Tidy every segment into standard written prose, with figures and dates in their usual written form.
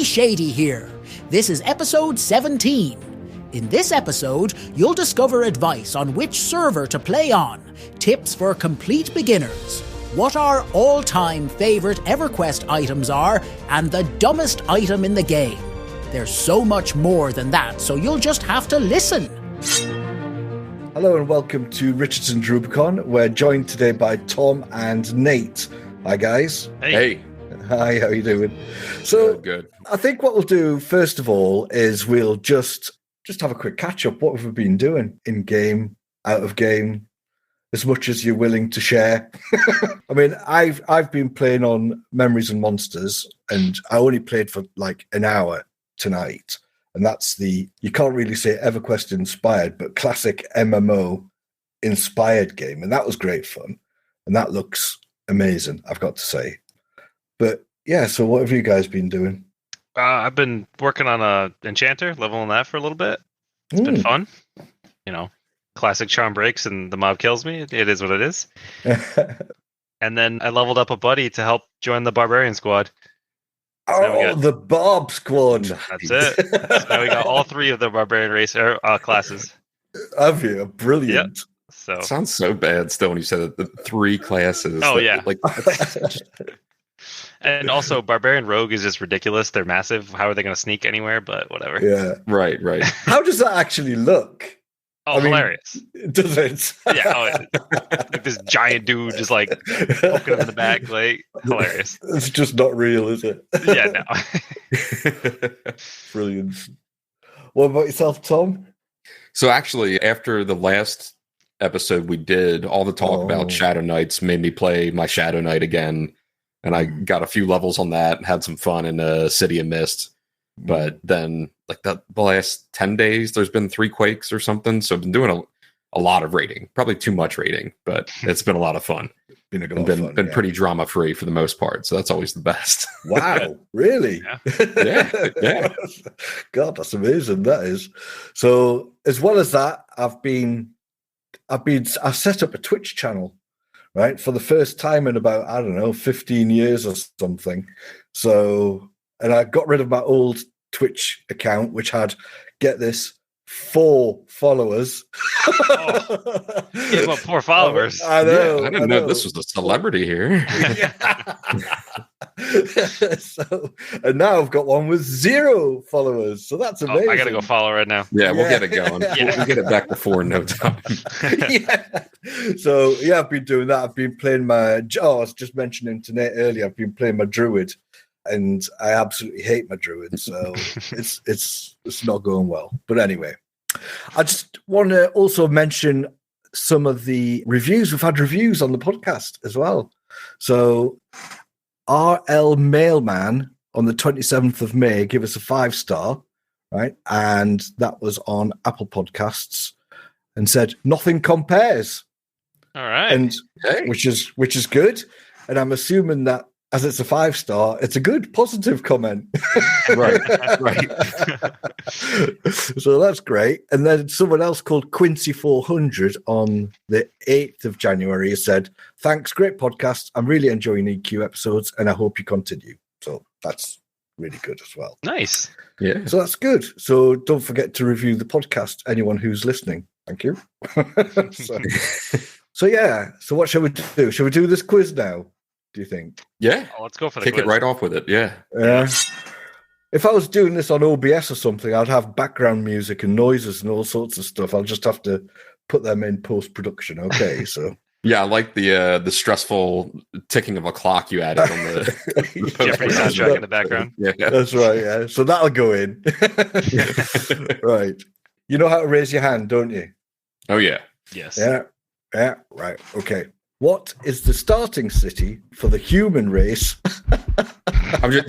Shady here. This is episode 17. In this episode, you'll discover advice on which server to play on, tips for complete beginners, what our all-time favourite EverQuest items are, and the dumbest item in the game. There's so much more than that, so you'll just have to listen. Hello and welcome to Richardson Rubicon. We're joined today by Tom and Nate. Hi guys. Hey. Hi, how you doing? So good. I think what we'll do first of all is we'll just have a quick catch up. What have we been doing in game, out of game, as much as you're willing to share? I mean, I've been playing on Memories and Monsters, and I only played for like an hour tonight. And that's you can't really say EverQuest inspired, but classic MMO inspired game. And that was great fun. And that looks amazing, I've got to say. But yeah, so what have you guys been doing? I've been working on a enchanter, leveling that for a little bit. It's been fun. You know, classic charm breaks and the mob kills me. It is what it is. And then I leveled up a buddy to help join the barbarian squad. So the Barb Squad. That's it. So now we got all three of the barbarian race classes. Have you? Brilliant. Yep. So it sounds so bad still when you said the three classes. Oh, yeah. Like, and also, Barbarian Rogue is just ridiculous. They're massive. How are they going to sneak anywhere? But whatever. Yeah. Right. How does that actually look? Oh, hilarious. Does it? Yeah. Like this giant dude just like poking him in the back. Like, hilarious. It's just not real, is it? Yeah, no. Brilliant. What about yourself, Tom? So actually, after the last episode we did, all the talk about Shadow Knights made me play my Shadow Knight again. And I got a few levels on that and had some fun in City of Mist. But then, like the last 10 days, there's been 3 quakes or something. So I've been doing a lot of raiding. Probably too much raiding, but it's been a lot lot of fun. Been pretty drama-free for the most part. So that's always the best. Wow. Really? Yeah. God, that's amazing. That is. So as well as that, I've set up a Twitch channel. Right, for the first time in about 15 years or something. So, and I got rid of my old Twitch account, which had, get this, 4 followers. You have 4 followers. I know. Yeah, I didn't know this was a celebrity here. So, and now I've got one with 0 followers. So that's amazing. I gotta go follow right now. Yeah, we'll get it going. Yeah. We'll get it back before no time. Yeah. So yeah, I've been doing that. I've been playing I was just mentioning to Nate earlier, I've been playing my druid, and I absolutely hate my druid. So it's not going well. But anyway, I just want to also mention some of the reviews. We've had reviews on the podcast as well. So RL Mailman on the 27th of May gave us a 5-star, right? And that was on Apple Podcasts, and said nothing compares. All right. And which is good. And I'm assuming that as it's a 5-star, it's a good positive comment. Right. So that's great. And then someone else called Quincy400 on the 8th of January said, thanks, great podcast. I'm really enjoying EQ episodes and I hope you continue. So that's really good as well. Nice. Yeah. So that's good. So don't forget to review the podcast, anyone who's listening. Thank you. So yeah. So what shall we do? Shall we do this quiz now? Do you think? Yeah. Let's go for the Kick quiz. it right off with it. Yeah. If I was doing this on OBS or something, I'd have background music and noises and all sorts of stuff. I'll just have to put them in post-production. Okay, so yeah, I like the stressful ticking of a clock you added on the Jeopardy soundtrack in the background. Yeah, that's right. Yeah, so that'll go in. Right. You know how to raise your hand, don't you? Oh yeah. Yes. Yeah. Right. Okay. What is the starting city for the human race? I was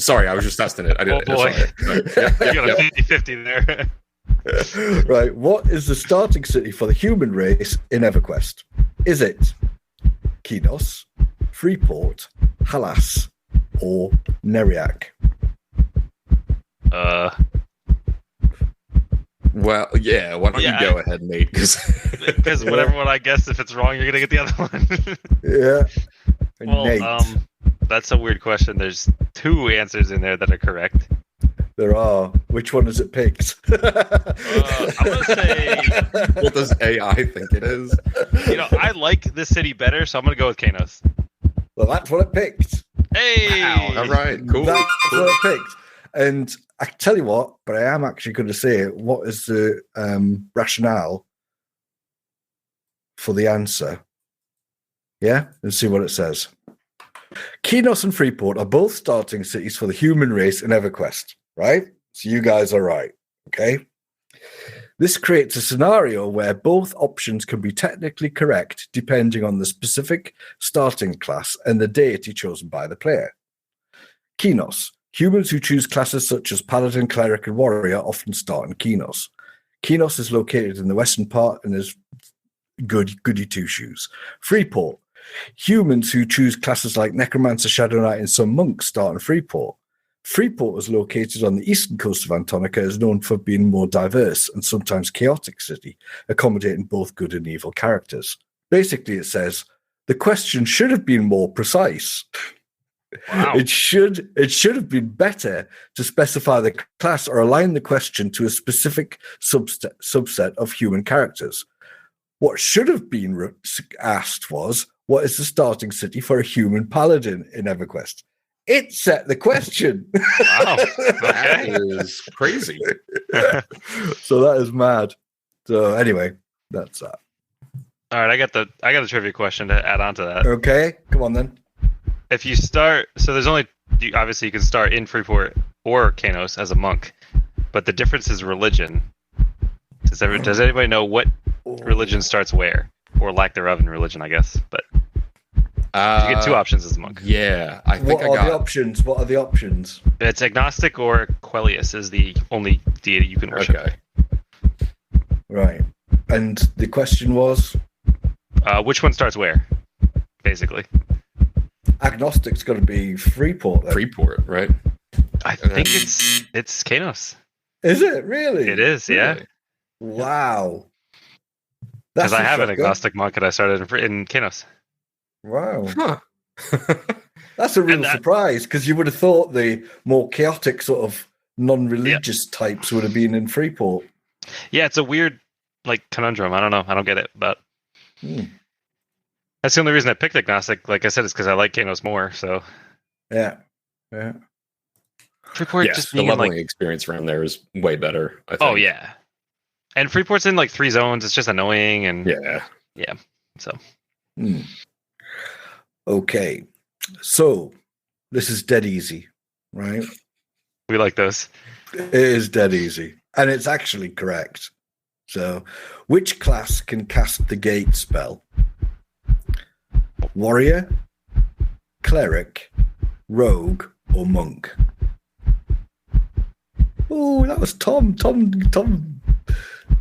just testing it. I did. Oh boy. Sorry. You got a 50-50 there. Right. What is the starting city for the human race in EverQuest? Is it Kinos, Freeport, Halas, or Neriak? Well, yeah. Why don't you go ahead, Nate? Because whatever one I guess, if it's wrong, you're gonna get the other one. Yeah. Well, Nate. that's a weird question. There's 2 answers in there that are correct. There are. Which one is it picked? I'm gonna say, What does AI think it is? I like this city better, so I'm gonna go with Kanos. Well, that's what it picked. Hey, Wow, all right, cool. That's cool. what it picked. And I tell you what, but I am actually going to say what is the rationale for the answer. Yeah, let's see what it says. Kinos and Freeport are both starting cities for the human race in EverQuest, right? So you guys are right, okay? This creates a scenario where both options can be technically correct depending on the specific starting class and the deity chosen by the player. Kinos. Humans who choose classes such as Paladin, Cleric, and Warrior often start in Kinos. Kinos is located in the western part and is goody two-shoes. Freeport. Humans who choose classes like Necromancer, Shadow Knight, and some monks start in Freeport. Freeport is located on the eastern coast of Antonica, is known for being more diverse and sometimes chaotic city, accommodating both good and evil characters. Basically, it says, the question should have been more precise. Wow. It should have been better to specify the class or align the question to a specific subset of human characters. What should have been asked was, what is the starting city for a human paladin in EverQuest? It set the question. Wow. That Okay. is crazy. So that is mad. So anyway, that's that. All right, I got a trivia question to add on to that. Okay, come on then. If you start, so there's only obviously you can start in Freeport or Kanos as a monk, but the difference is religion. Does anybody know what religion starts where, or lack thereof in religion? I guess, but you get two options as a monk. Yeah, I think What are the options? What are the options? It's agnostic or Quillmane is the only deity you can worship. Okay. Right. And the question was? Which one starts where? Basically, Agnostic's got to be Freeport then. Freeport, right? I think it's Kanos. Is it really? It is, yeah. Really? Wow. Because I have an shocker. agnostic monk that I started in Kanos. Wow. Huh. That's a real And that- surprise because you would have thought the more chaotic sort of non-religious types would have been in Freeport. Yeah, it's a weird conundrum. I don't know. I don't get it, but that's the only reason I picked agnostic. Like I said, is because I like Kanos more. So Yeah. Yeah. Freeport Yes, just the being in, leveling experience around there is way better. I think. oh yeah, and Freeport's in 3 zones. It's just annoying and Yeah. So Hmm. Okay. So this is dead easy, right? we like those. It is dead easy. And it's actually correct. So, which class can cast the gate spell? Warrior, cleric, rogue, or monk? Oh, that was Tom.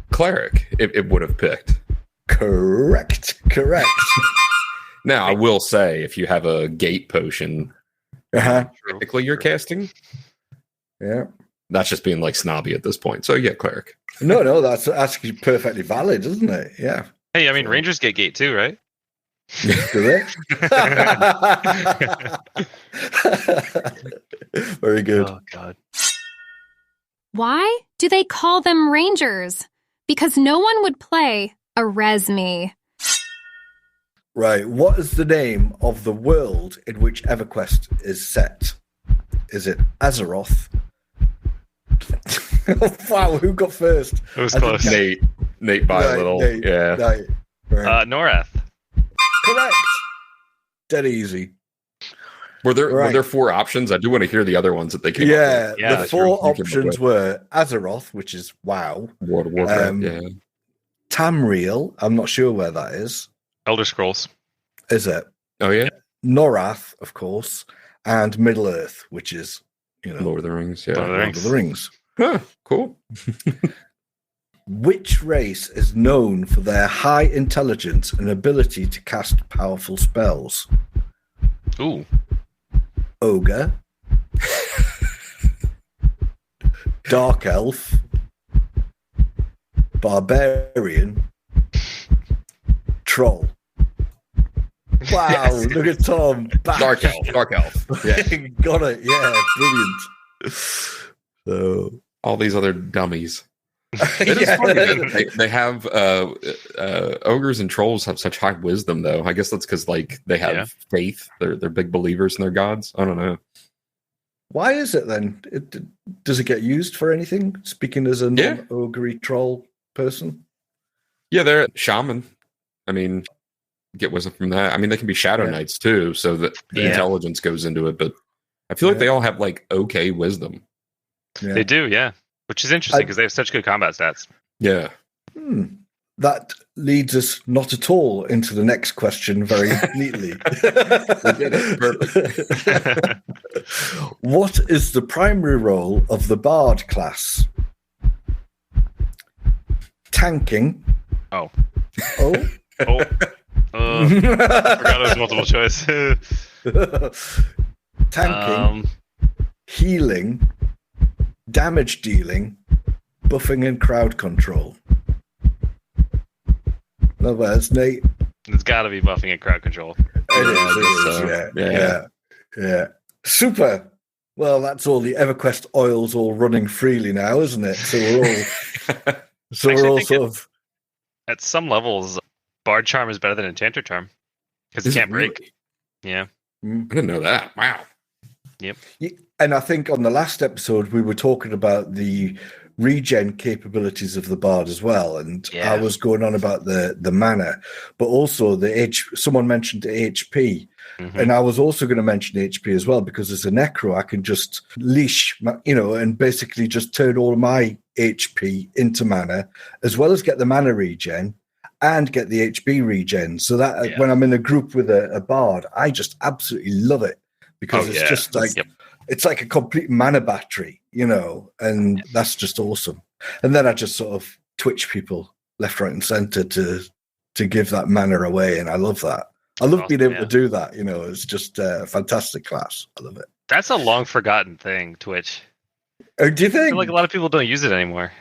Cleric, it would have picked. Correct. Now, I will say, if you have a gate potion, Uh-huh. technically you're casting. Yeah. That's just being snobby at this point. So yeah, cleric. No, that's actually perfectly valid, isn't it? Yeah. Hey, I mean Rangers get gate too, right? Correct. Very good. Oh God. Why do they call them rangers? Because no one would play a resme. Right. What is the name of the world in which EverQuest is set? Is it Azeroth? Wow, who got first? It was I close. think Nate by a little. Nate, Yeah. Right. Norrath. Correct. Dead easy. Were there Right. 4 options? I do want to hear the other ones that they came Yeah, up Yeah, the that 4 you came up options with. were Azeroth, which is WoW. World of Warcraft. Yeah. Tamriel, I'm not sure where that is. Elder Scrolls. Is it? Oh yeah. Norrath, of course, and Middle Earth, which is, Lord of the Rings. Yeah. Lord of the Lord of the Rings. Huh, cool. Which race is known for their high intelligence and ability to cast powerful spells? Ooh. Ogre, Dark Elf, Barbarian, Troll. Wow, Yes. look at Tom. Back. Dark Elf. Yeah. Got it. Yeah, brilliant. So all these other dummies. It is funny that they have ogres and trolls have such high wisdom, though. I guess that's because like they have faith. They're big believers in their gods. I don't know. Why is it then? Does it get used for anything? Speaking as a non-ogre troll person. Yeah, they're shaman. I mean, get wisdom from that. I mean, they can be shadow knights too, so that the intelligence goes into it. But I feel like they all have like okay wisdom. Yeah. They do, which is interesting because they have such good combat stats. Yeah. That leads us not at all into the next question very neatly. We did it. Perfect. What is the primary role of the bard class? Tanking. Oh. I forgot it was multiple choice. Tanking, healing, damage dealing, buffing and crowd control. In other words, Nate. It's got to be buffing and crowd control. It is. Yeah. Super. Well, that's all the EverQuest oils all running freely now, isn't it? So we're all sort of. At some levels, Bard Charm is better than Enchanter Charm because it can't break. Yeah. I didn't know that. Wow. Yep. And I think on the last episode, we were talking about the regen capabilities of the bard as well. And I was going on about the mana, but also someone mentioned HP. And I was also going to mention HP as well, because as a necro, I can just leash, and basically just turn all my HP into mana, as well as get the mana regen and get the HP regen. So that when I'm in a group with a bard, I just absolutely love it, because it's just like, it's like a complete mana battery, and that's just awesome. And then I just sort of twitch people left, right, and center to give that mana away. And I love that. I love being able to do that. It's just a fantastic class. I love it. That's a long forgotten thing, Twitch. Oh, do you think? I feel like a lot of people don't use it anymore.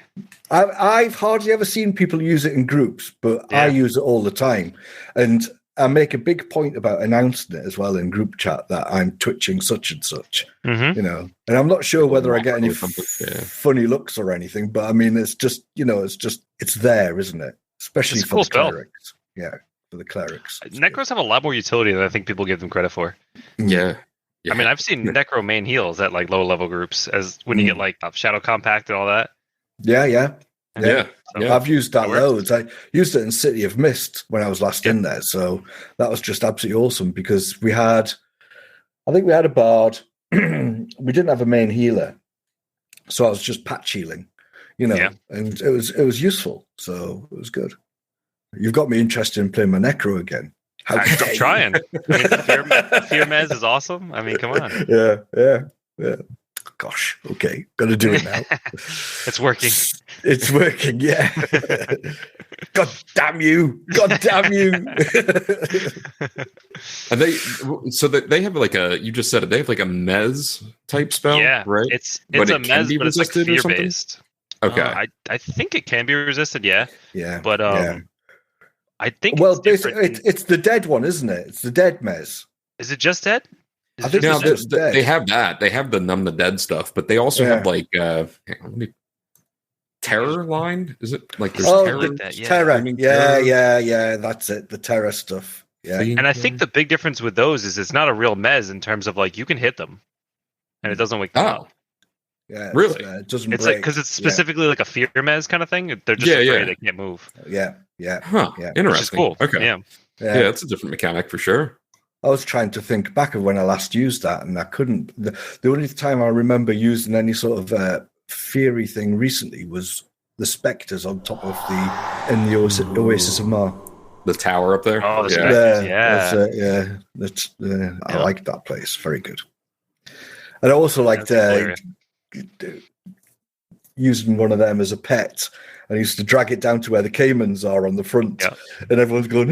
I've hardly ever seen people use it in groups, but I use it all the time. And I make a big point about announcing it as well in group chat that I'm twitching such and such, and I'm not sure whether I get any funny looks or anything, but I mean, it's just, it's there, isn't it? Especially for the clerics. Yeah. For the clerics. Necros have a lot more utility than I think people give them credit for. Yeah. I mean, I've seen Necro main heals at like low level groups as when you get like Shadow Compact and all that. Yeah. So, I've used that loads. I used it in City of Mist when I was last in there. So that was just absolutely awesome, because I think we had a bard. We didn't have a main healer. So I was just patch healing, and it was useful. So it was good. You've got me interested in playing my necro again. I'm trying. I mean, Fear Mez is awesome. I mean, come on. Yeah. Gosh, okay, got to do it now. It's working. It's working. Yeah. God damn you! And they have like you just said it. They have like a Mez type spell. Yeah, right. It's a Mez, but it's like fear based. Okay. I think it can be resisted. Yeah. But I think basically, it's the dead one, isn't it? It's the dead Mez. Is it just dead? I think they have that. They have the numb the dead stuff, but they also have like terror line. Is it like there's terror? Like that, terror. Yeah. That's it. The terror stuff. Yeah. And I think the big difference with those is it's not a real Mez in terms of like you can hit them, and it doesn't wake them up. Yeah, really? It doesn't. It's break. Like because it's specifically like a fear Mez kind of thing. They're just afraid they can't move. Yeah. Huh. Yeah. Interesting. Which is cool. Okay. Yeah, it's a different mechanic for sure. I was trying to think back of when I last used that, and I couldn't. The only time I remember using any sort of fiery thing recently was the specters on top of in the Oasis of Mar. The tower up there. Oh, the specters. I liked that place. Very good. And I also liked using one of them as a pet. I used to drag it down to where the caimans are on the front, and everyone's going,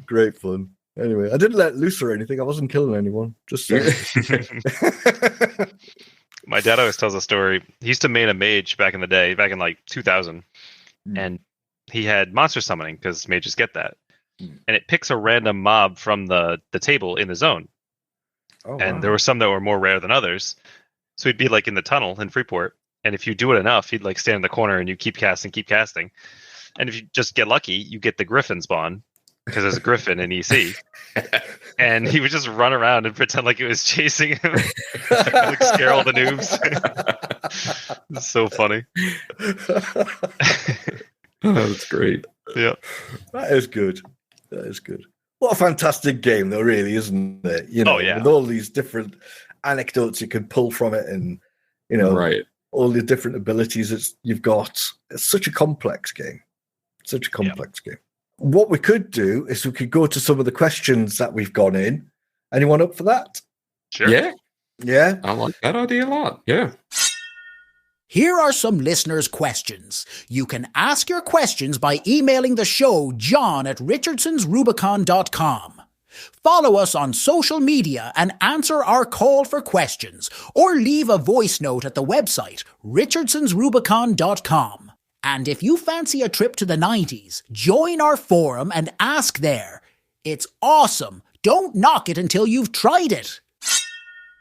Great fun. Anyway, I didn't let loose or anything. I wasn't killing anyone. Just saying. My dad always tells a story. He used to main a mage back in the day, back in like 2000, and he had monster summoning because mages get that. and it picks a random mob from the table in the zone. Oh, And wow. there were some that were more rare than others. So he'd be like in the tunnel in Freeport, and if you do it enough, he'd like stand in the corner and you keep casting. And if you just get lucky, you get the Griffin spawn because there's a Griffin in EC. And he would just run around and pretend like it was chasing him, like scare all the noobs. It's so funny. Oh, that's great. Yeah. That is good. That is good. What a fantastic game, though, really, isn't it? You know, Oh, yeah. with all these different anecdotes you can pull from it, and you know, Right. all the different abilities you've got. It's such a complex game. Such a complex game. What we could do is we could go to some of the questions that we've gone in. Anyone up for that? Sure. Yeah. Yeah. I like that idea a lot. Yeah. Here are some listeners' questions. You can ask your questions by emailing the show john@richardsonsrubicon.com. Follow us on social media and answer our call for questions, or leave a voice note at the website richardsonsrubicon.com. And if you fancy a trip to the 90s, join our forum and ask there. It's awesome. Don't knock it until you've tried it.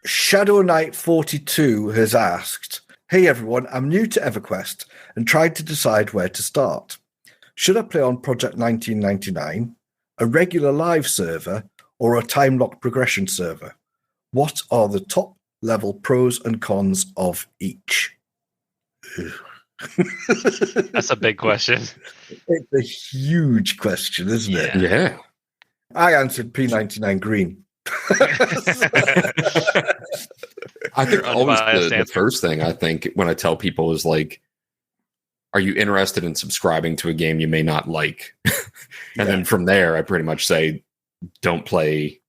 Shadow Knight 42 has asked, "Hey everyone, I'm new to EverQuest and tried to decide where to start. Should I play on Project 1999, a regular live server, or a time-locked progression server? What are the top-level pros and cons of each?" That's a big question. It's a huge question, isn't it? Yeah. I answered P99 green. I think always Unbiased the answer. first thing I think when I tell people is like, are you interested in subscribing to a game you may not like? And then from there, I pretty much say, don't play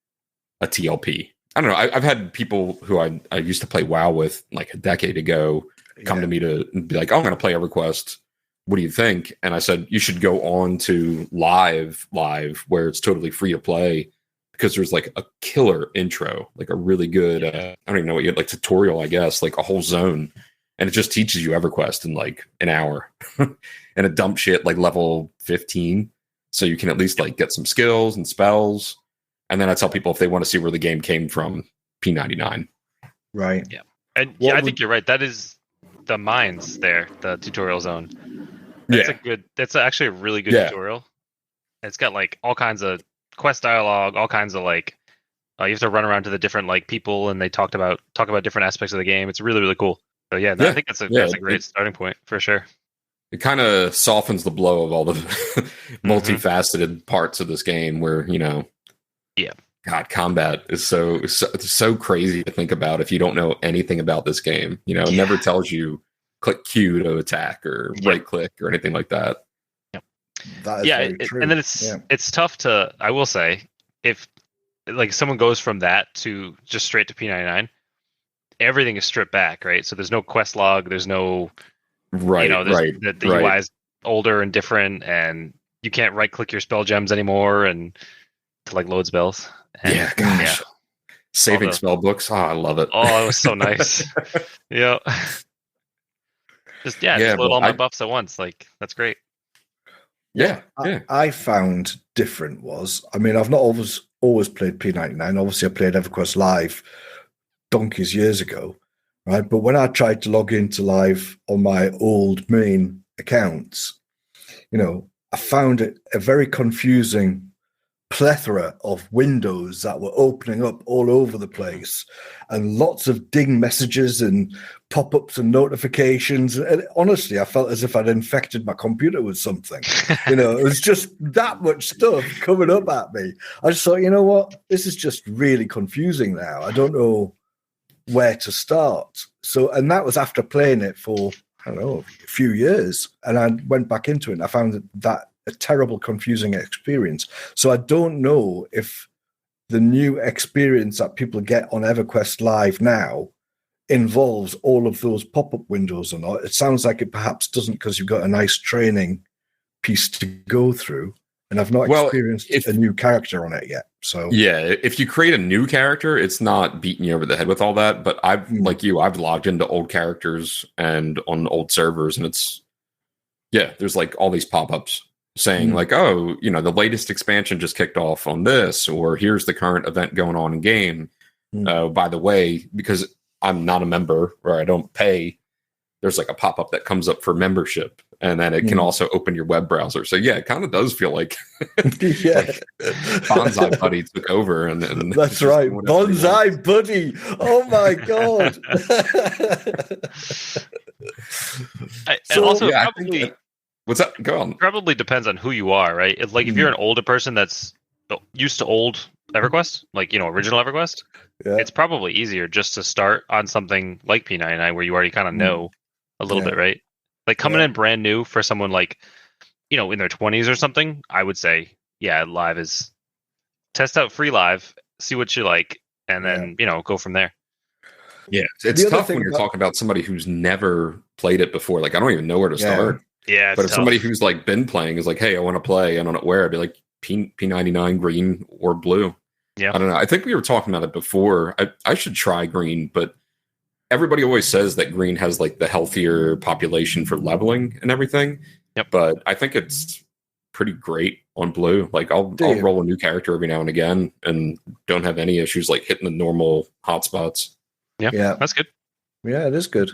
a TLP. I don't know. I've had people who I used to play WoW with like a decade ago come to me to be like, oh, I'm going to play EverQuest. What do you think? And I said, you should go on to live where it's totally free to play, because there's like a killer intro, like a really good, I don't even know what you like tutorial, I guess, like a whole zone. And it just teaches you EverQuest in like an hour and it dump shit like level 15. So you can at least like get some skills and spells. And then I tell people if they want to see where the game came from, P99. Right. Yeah. And What I think you're right. That is the mines there, the tutorial zone. That's actually a really good tutorial. It's got like all kinds of quest dialogue, all kinds of like, you have to run around to the different like people and they talk about different aspects of the game. It's really, really cool. So I think that's a great starting point for sure. It kind of softens the blow of all the multifaceted parts of this game where, you know, God, combat is so crazy to think about if you don't know anything about this game. You know, it never tells you click Q to attack or right click or anything like that. That is very true. And then it's tough to, I will say, if like someone goes from that to just straight to P99, everything is stripped back, right? So there's no quest log, there's no the UI is older and different, and you can't right click your spell gems anymore and to like load spells. And, saving spell books. Oh, I love it. Oh, it was so nice. Just load all my buffs at once. Like that's great. I found different was, I mean, I've not always played P99. Obviously, I played EverQuest Live donkeys years ago, right? But when I tried to log into Live on my old main accounts, you know, I found it a very confusing plethora of windows that were opening up all over the place, and lots of ding messages and pop-ups and notifications. And honestly, I felt as if I'd infected my computer with something. You know, it was just that much stuff coming up at me. I just thought, you know what, this is just really confusing now. I don't know where to start. So, and that was after playing it for, I don't know, a few years. And I went back into it and I found that a terrible, confusing experience. So I don't know if the new experience that people get on EverQuest Live now involves all of those pop-up windows or not. It sounds like it perhaps doesn't, because you've got a nice training piece to go through. And I've not experienced a new character on it yet. So if you create a new character, it's not beating you over the head with all that. But I've logged into old characters and on old servers, and it's there's like all these pop-ups. saying like, oh, the latest expansion just kicked off on this, or here's the current event going on in game. By the way, because I'm not a member or I don't pay, there's like a pop-up that comes up for membership, and then it can also open your web browser. So yeah, it kind of does feel like, like Bonsai Buddy took over, and that's right, Bonsai Buddy. Oh my god! What's that? Go on. Probably depends on who you are, right? If you're an older person that's used to old EverQuest, original EverQuest, it's probably easier just to start on something like P99 where you already kind of know a little bit, right? Like coming in brand new for someone in their 20s or something, I would say, live is test out free live, see what you like, and then, go from there. Yeah, it's tough when you're talking about somebody who's never played it before. Like, I don't even know where to start. Yeah, but if somebody who's like been playing is like, hey, I want to play, I don't know where, I'd be like P99 green or blue. Yeah, I don't know. I think we were talking about it before. I should try green, but everybody always says that green has like the healthier population for leveling and everything. Yep. But I think it's pretty great on blue. Like I'll roll a new character every now and again and don't have any issues like hitting the normal hotspots. Yeah, that's good. Yeah, it is good.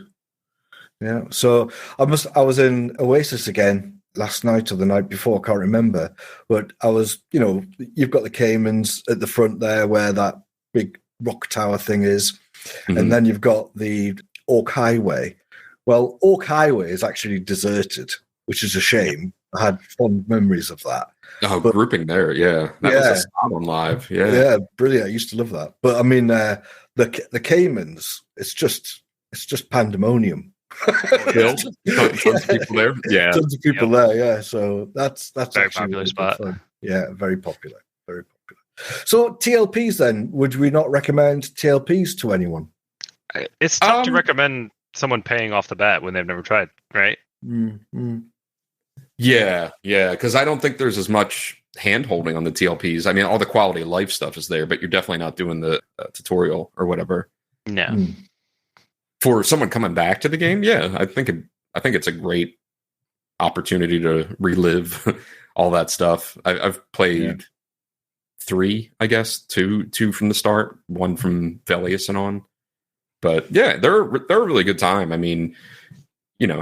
Yeah. So I was in Oasis again last night or the night before, I can't remember. But I was, you've got the Caymans at the front there where that big rock tower thing is. Mm-hmm. And then you've got the Orc Highway. Well, Orc Highway is actually deserted, which is a shame. I had fond memories of that. Oh, grouping there, yeah. That was a spot on live. Yeah. Yeah, brilliant. I used to love that. But I mean, the Caymans, it's just pandemonium. Tons of people there. Yeah. Tons of people there, yeah. So that's very popular spot. Fun. Yeah, very popular. Very popular. So TLPs then, would we not recommend TLPs to anyone? It's tough to recommend someone paying off the bat when they've never tried, right? Mm-hmm. Yeah, because I don't think there's as much hand-holding on the TLPs. I mean, all the quality of life stuff is there, but you're definitely not doing the tutorial or whatever. No. For someone coming back to the game, I think it's a great opportunity to relive all that stuff. I've played 3, I guess, two from the start, 1 from Velius and on. But yeah, they're a really good time. I mean,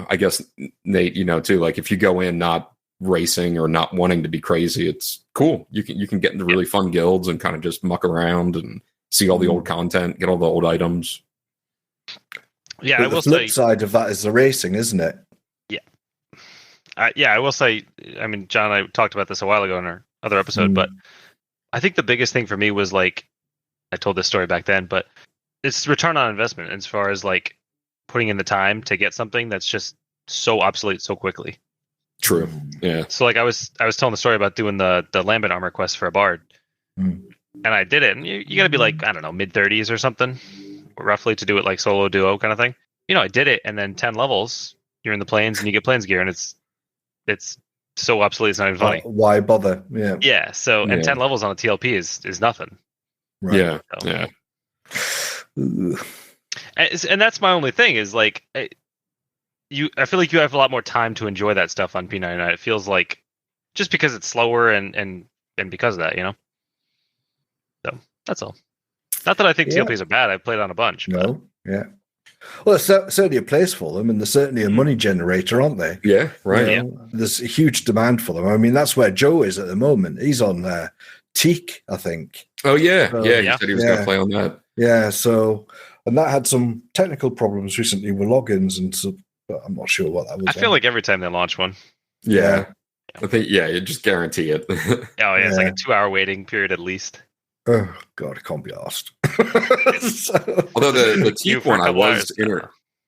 I guess Nate, too, like if you go in not racing or not wanting to be crazy, it's cool. You can get into really fun guilds and kind of just muck around and see all the old content, get all the old items. Yeah, but the flip side of that is the racing, isn't it? Yeah. I will say, I mean, John and I talked about this a while ago in our other episode, but I think the biggest thing for me was like, I told this story back then, but it's return on investment as far as like putting in the time to get something that's just so obsolete so quickly. True. Yeah. So like I was telling the story about doing the Lambent armor quest for a bard, and I did it, and you got to be like, I don't know, mid-30s or something, roughly, to do it like solo duo kind of thing. I did it, and then 10 levels, you're in the plains and you get plains gear, and it's so obsolete it's not even funny. Why bother? Yeah. Yeah. So and 10 levels on a TLP is nothing. Right. Yeah. So. Yeah. And that's my only thing is like I feel like you have a lot more time to enjoy that stuff on P99. It feels like just because it's slower and because of that, So that's all. Not that I think TLPs are bad. I've played on a bunch. No. Yeah. Well, it's certainly a place for them, and they're certainly a money generator, aren't they? Yeah, right. There's a huge demand for them. I mean, that's where Joe is at the moment. He's on Teak, I think. Oh, yeah. He said he was going to play on that. Yeah, so, and that had some technical problems recently with logins, and so, but I'm not sure what that was. I feel like every time they launch one. Yeah. I think, you just guarantee it. It's like a 2-hour waiting period at least. Oh, God, it can't be asked. Although the Teak one I was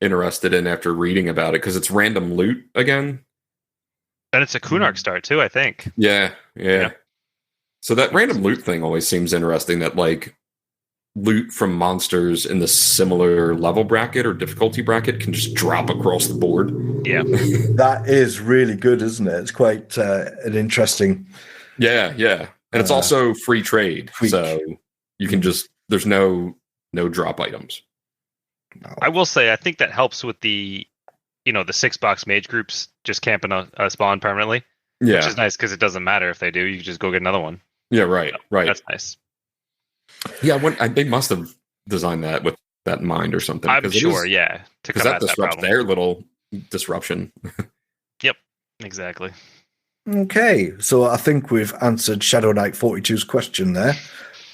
interested in after reading about it, because it's random loot again. And it's a Kunark start, too, I think. Yeah. So that random loot thing always seems interesting, that like loot from monsters in the similar level bracket or difficulty bracket can just drop across the board. Yeah. That is really good, isn't it? It's quite an interesting... Yeah. And it's also free trade. So you can just... There's no drop items. No. I will say, I think that helps with the 6-box mage groups just camping a spawn permanently. Yeah. Which is nice because it doesn't matter if they do. You can just go get another one. Yeah, right. That's nice. Yeah, they must have designed that with that in mind or something. I'm sure, yeah. Because that disrupts their little disruption. Yep, exactly. Okay, so I think we've answered Shadow Knight 42's question there.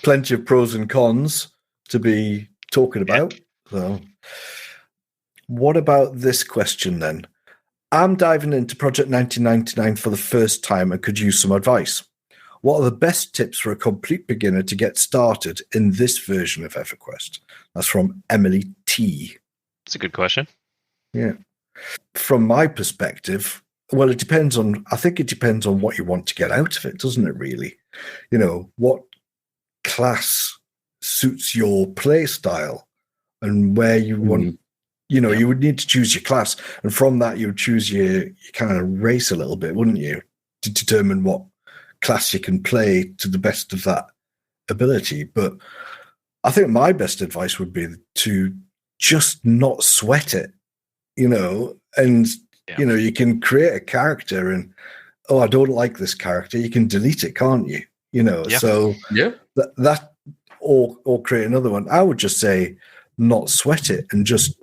Plenty of pros and cons to be talking about. So, what about this question then? I'm diving into Project 1999 for the first time and could use some advice. What are the best tips for a complete beginner to get started in this version of EverQuest? That's from Emily T. It's a good question. Yeah. From my perspective, well, I think it depends on what you want to get out of it, doesn't it, really? You know, what class suits your play style and where you want, you know, you would need to choose your class. And from that, you would choose your kind of race a little bit, wouldn't you? To determine what class you can play to the best of that ability. But I think my best advice would be to just not sweat it, you know, and, you know, you can create a character and, I don't like this character. You can delete it, can't you? You know, so that or create another one. I would just say not sweat it and just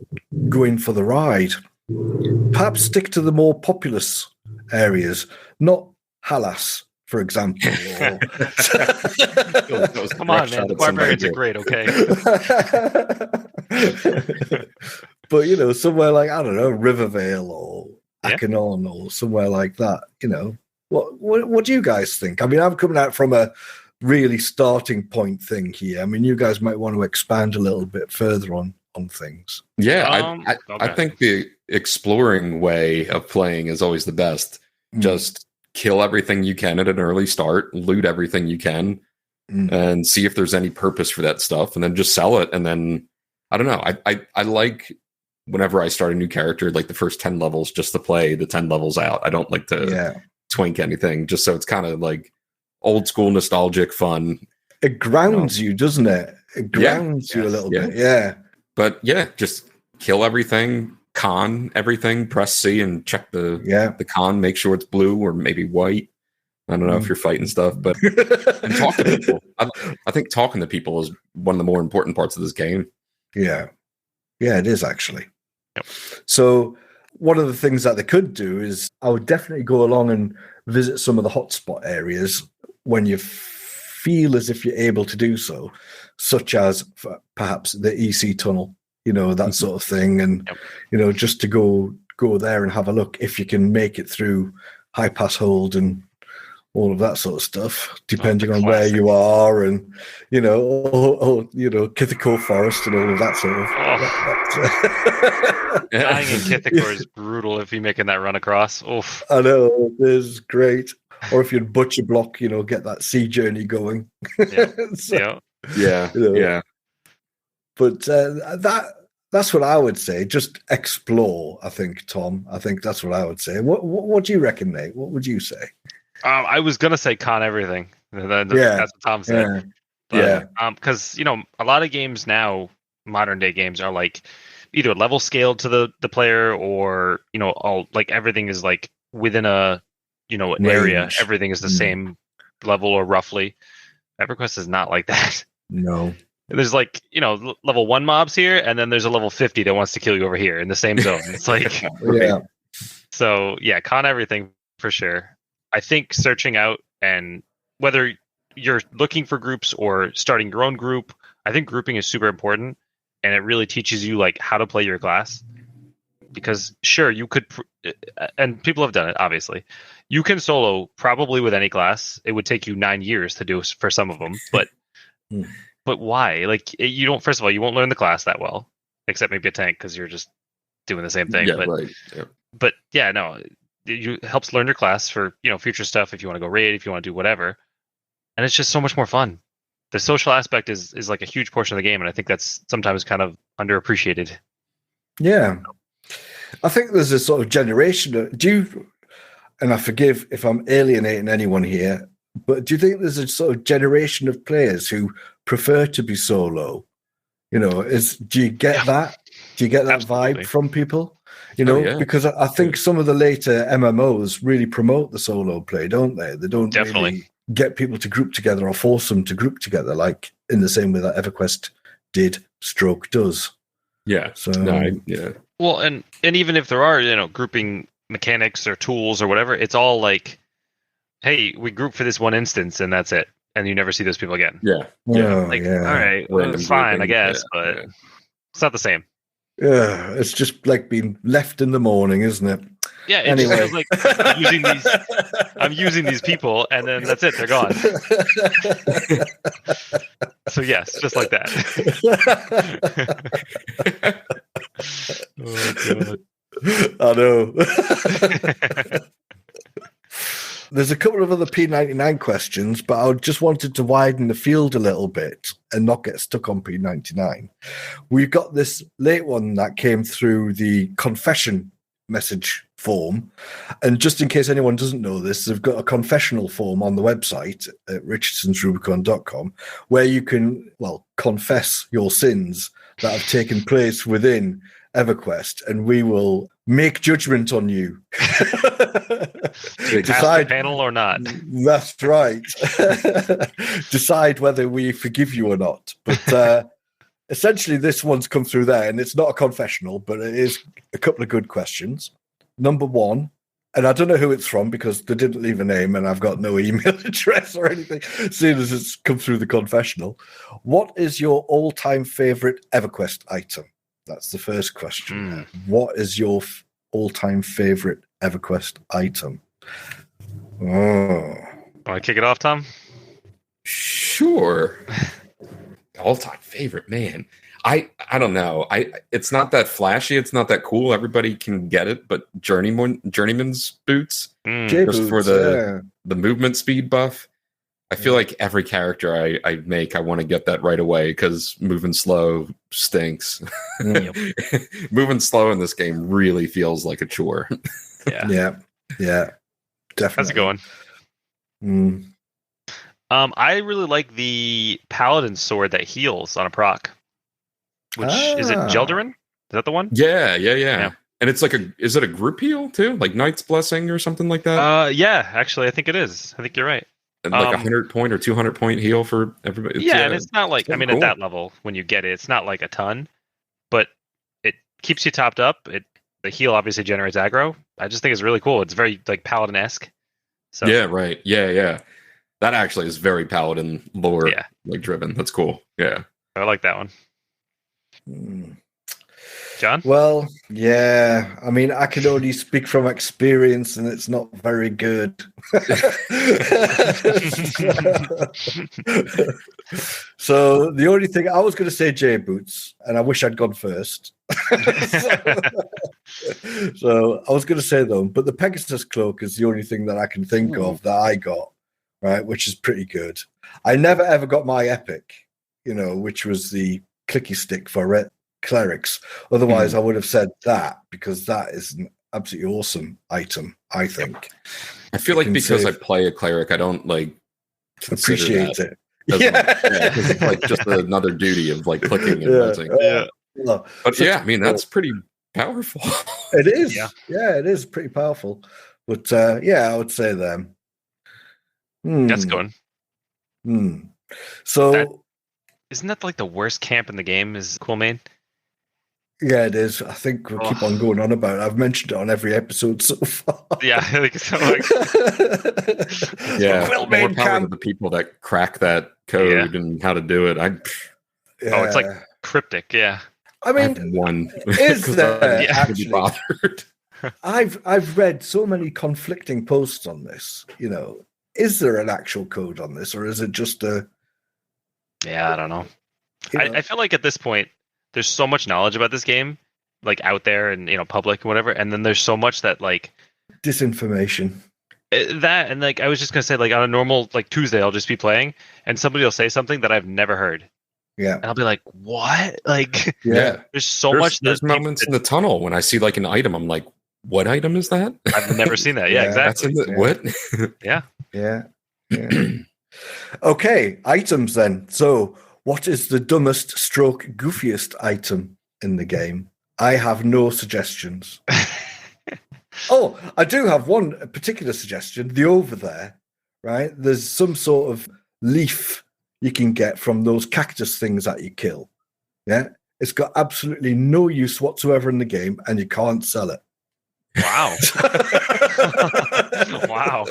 go in for the ride. Perhaps stick to the more populous areas, not Halas, for example. Come on, man. The barbarians are great, okay? But, you know, somewhere like, I don't know, Rivervale or Akanon or somewhere like that, you know. What do you guys think? I mean, I'm coming out from a really starting point thing here. I mean, you guys might want to expand a little bit further on things. Yeah, I think the exploring way of playing is always the best. Just kill everything you can at an early start, loot everything you can, and see if there's any purpose for that stuff, and then just sell it. And then, I don't know, I like whenever I start a new character, like the first 10 levels, just to play the 10 levels out. I don't like to twink anything, just so it's kind of like old school, nostalgic fun. It grounds you, doesn't it? It grounds you a little bit, But just kill everything, con everything, press C and check the con, make sure it's blue or maybe white. I don't know if you're fighting stuff, but and talk to people. I think talking to people is one of the more important parts of this game. Yeah, it is actually. Yep. So one of the things that they could do is I would definitely go along and visit some of the hotspot areas when you feel as if you're able to do so, such as perhaps the EC tunnel, you know, that sort of thing. And, you know, just to go there and have a look if you can make it through High Pass Hold and all of that sort of stuff, depending on where you are, and you know, Kithiko Forest and all of that sort of. Dying in Kithiko is brutal if you're making that run across. Oof. I know, it is great. Or if you'd butcher block, you know, get that sea journey going. Yeah. But that's what I would say. Just explore. I think, Tom. I think that's what I would say. What do you reckon, Nate? What would you say? I was gonna say con everything. That's what Tom said. Because you know, a lot of games now, modern day games, are like either level scaled to the player, or you know, all like everything is like within a an area. Everything is the same level or roughly. EverQuest is not like that. No. There's like, you know, level 1 mobs here, and then there's a level 50 that wants to kill you over here in the same zone. It's like, So con everything for sure. I think searching out, and whether you're looking for groups or starting your own group, I think grouping is super important, and it really teaches you like how to play your class. Because sure, you could, and people have done it, obviously. You can solo probably with any class. It would take you 9 years to do for some of them, but but why? Like, you don't. First of all, you won't learn the class that well, except maybe a tank because you're just doing the same thing. But it helps learn your class for future stuff. If you want to go raid, if you want to do whatever, and it's just so much more fun. The social aspect is like a huge portion of the game, and I think that's sometimes kind of underappreciated. Yeah, I think there's a sort of generation. And I forgive if I'm alienating anyone here, but do you think there's a sort of generation of players who prefer to be solo? Do you get that? Do you get that Absolutely. vibe from people? You know, because I think some of the later MMOs really promote the solo play, don't they? They don't really get people to group together or force them to group together, like in the same way that EverQuest did, stroke does. Yeah. So yeah. Well, and even if there are, grouping mechanics or tools or whatever, it's all like, hey, we group for this one instance and that's it. And you never see those people again. Yeah. Yeah. All right, well, it's fine, I guess, but it's not the same. Yeah, it's just like being left in the morning, isn't it? Yeah, it just feels like I'm using these people, and then that's it, they're gone. So yes, just like that. Oh God. I know. There's a couple of other P99 questions, but I just wanted to widen the field a little bit and not get stuck on P99. We've got this late one that came through the confession message form. And just in case anyone doesn't know this, they've got a confessional form on the website at richardsonsrubicon.com where you can, confess your sins that have taken place within EverQuest, and we will make judgment on you. Decide the panel or not. That's right. Decide whether we forgive you or not. But essentially, this one's come through there, and it's not a confessional, but it is a couple of good questions. Number one, and I don't know who it's from because they didn't leave a name, and I've got no email address or anything, seeing as it's come through the confessional. What is your all-time favorite EverQuest item? That's the first question. What is your all-time favorite EverQuest item? Want to kick it off, Tom? Sure. All-time favorite, man. I don't know. It's not that flashy. It's not that cool. Everybody can get it, but Journeyman's boots, just for the movement speed buff. I feel like every character I make, I want to get that right away because moving slow stinks. Moving slow in this game really feels like a chore. Yeah, definitely. How's it going? I really like the Paladin sword that heals on a proc. Which is it Jeldarin? Is that the one? Yeah. And it's like is it a group heal too? Like Knight's Blessing or something like that? Yeah, actually I think it is. I think you're right. And like 100 point or 200 point heal for everybody. And it's not like, cool. At that level, when you get it, it's not like a ton, but it keeps you topped up. The heal obviously generates aggro. I just think it's really cool. It's very like Paladin-esque. So. Yeah, right. Yeah. That actually is very Paladin lore like driven. That's cool. Yeah. I like that one. John? Well, yeah. I mean, I can only speak from experience, and it's not very good. So the only thing I was going to say, J boots, and I wish I'd gone first. So I was going to say them, but the Pegasus cloak is the only thing that I can think of that I got, right? Which is pretty good. I never ever got my epic, which was the clicky stick for clerics. Otherwise, I would have said that because that is an absolutely awesome item, I think. I feel like because I play a cleric, I don't appreciate it. Because it's like just another duty of like clicking and buzzing. But that's pretty powerful. It is. Yeah, it is pretty powerful. But I would say them. That's going. So isn't that like the worst camp in the game? Is Quillmane? Yeah, it is. I think we'll keep on going on about it. I've mentioned it on every episode so far. Yeah, I think so. More power to the people that crack that code and how to do it. It's like cryptic. Yeah, I mean, one is there actually? Bothered. I've read so many conflicting posts on this. Is there an actual code on this, or is it just a? Yeah, I don't know. I feel like at this point, there's so much knowledge about this game, like out there and public and whatever, and then there's so much that like disinformation. That and like I was just gonna say, like on a normal like Tuesday, I'll just be playing, and somebody will say something that I've never heard. Yeah, and I'll be like, "What?" Like, there's so much. There's moments in the tunnel when I see like an item, I'm like, "What item is that?" I've never seen that. Yeah, exactly. What? Yeah. Okay, items then. So, what is the dumbest stroke goofiest item in the game? I have no suggestions. Oh, I do have one particular suggestion. The over there, right? There's some sort of leaf you can get from those cactus things that you kill. Yeah. It's got absolutely no use whatsoever in the game, and you can't sell it. Wow. Wow.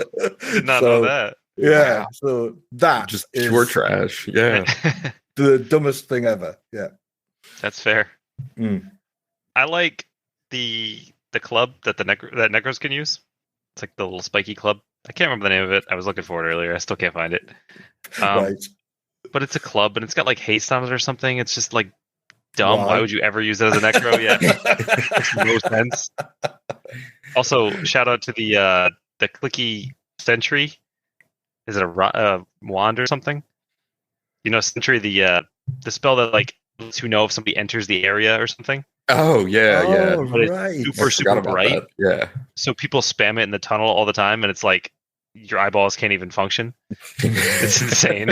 Did not know that. Yeah. Wow. So that Just is pure trash. Yeah. the dumbest thing ever. Yeah. That's fair. Mm. I like the club that that necros can use. It's like the little spiky club. I can't remember the name of it. I was looking for it earlier. I still can't find it. Right. But it's a club, and it's got like haste on it or something. It's just like dumb. Why? Why would you ever use it as a necro? Yeah, makes no sense. Also, shout out to the clicky sentry. Is it a wand or something? You know, sentry, the spell that like lets you know if somebody enters the area or something. Oh yeah, yeah. But it's Right. super bright. That. Yeah. So people spam it in the tunnel all the time, and it's like your eyeballs can't even function. It's insane.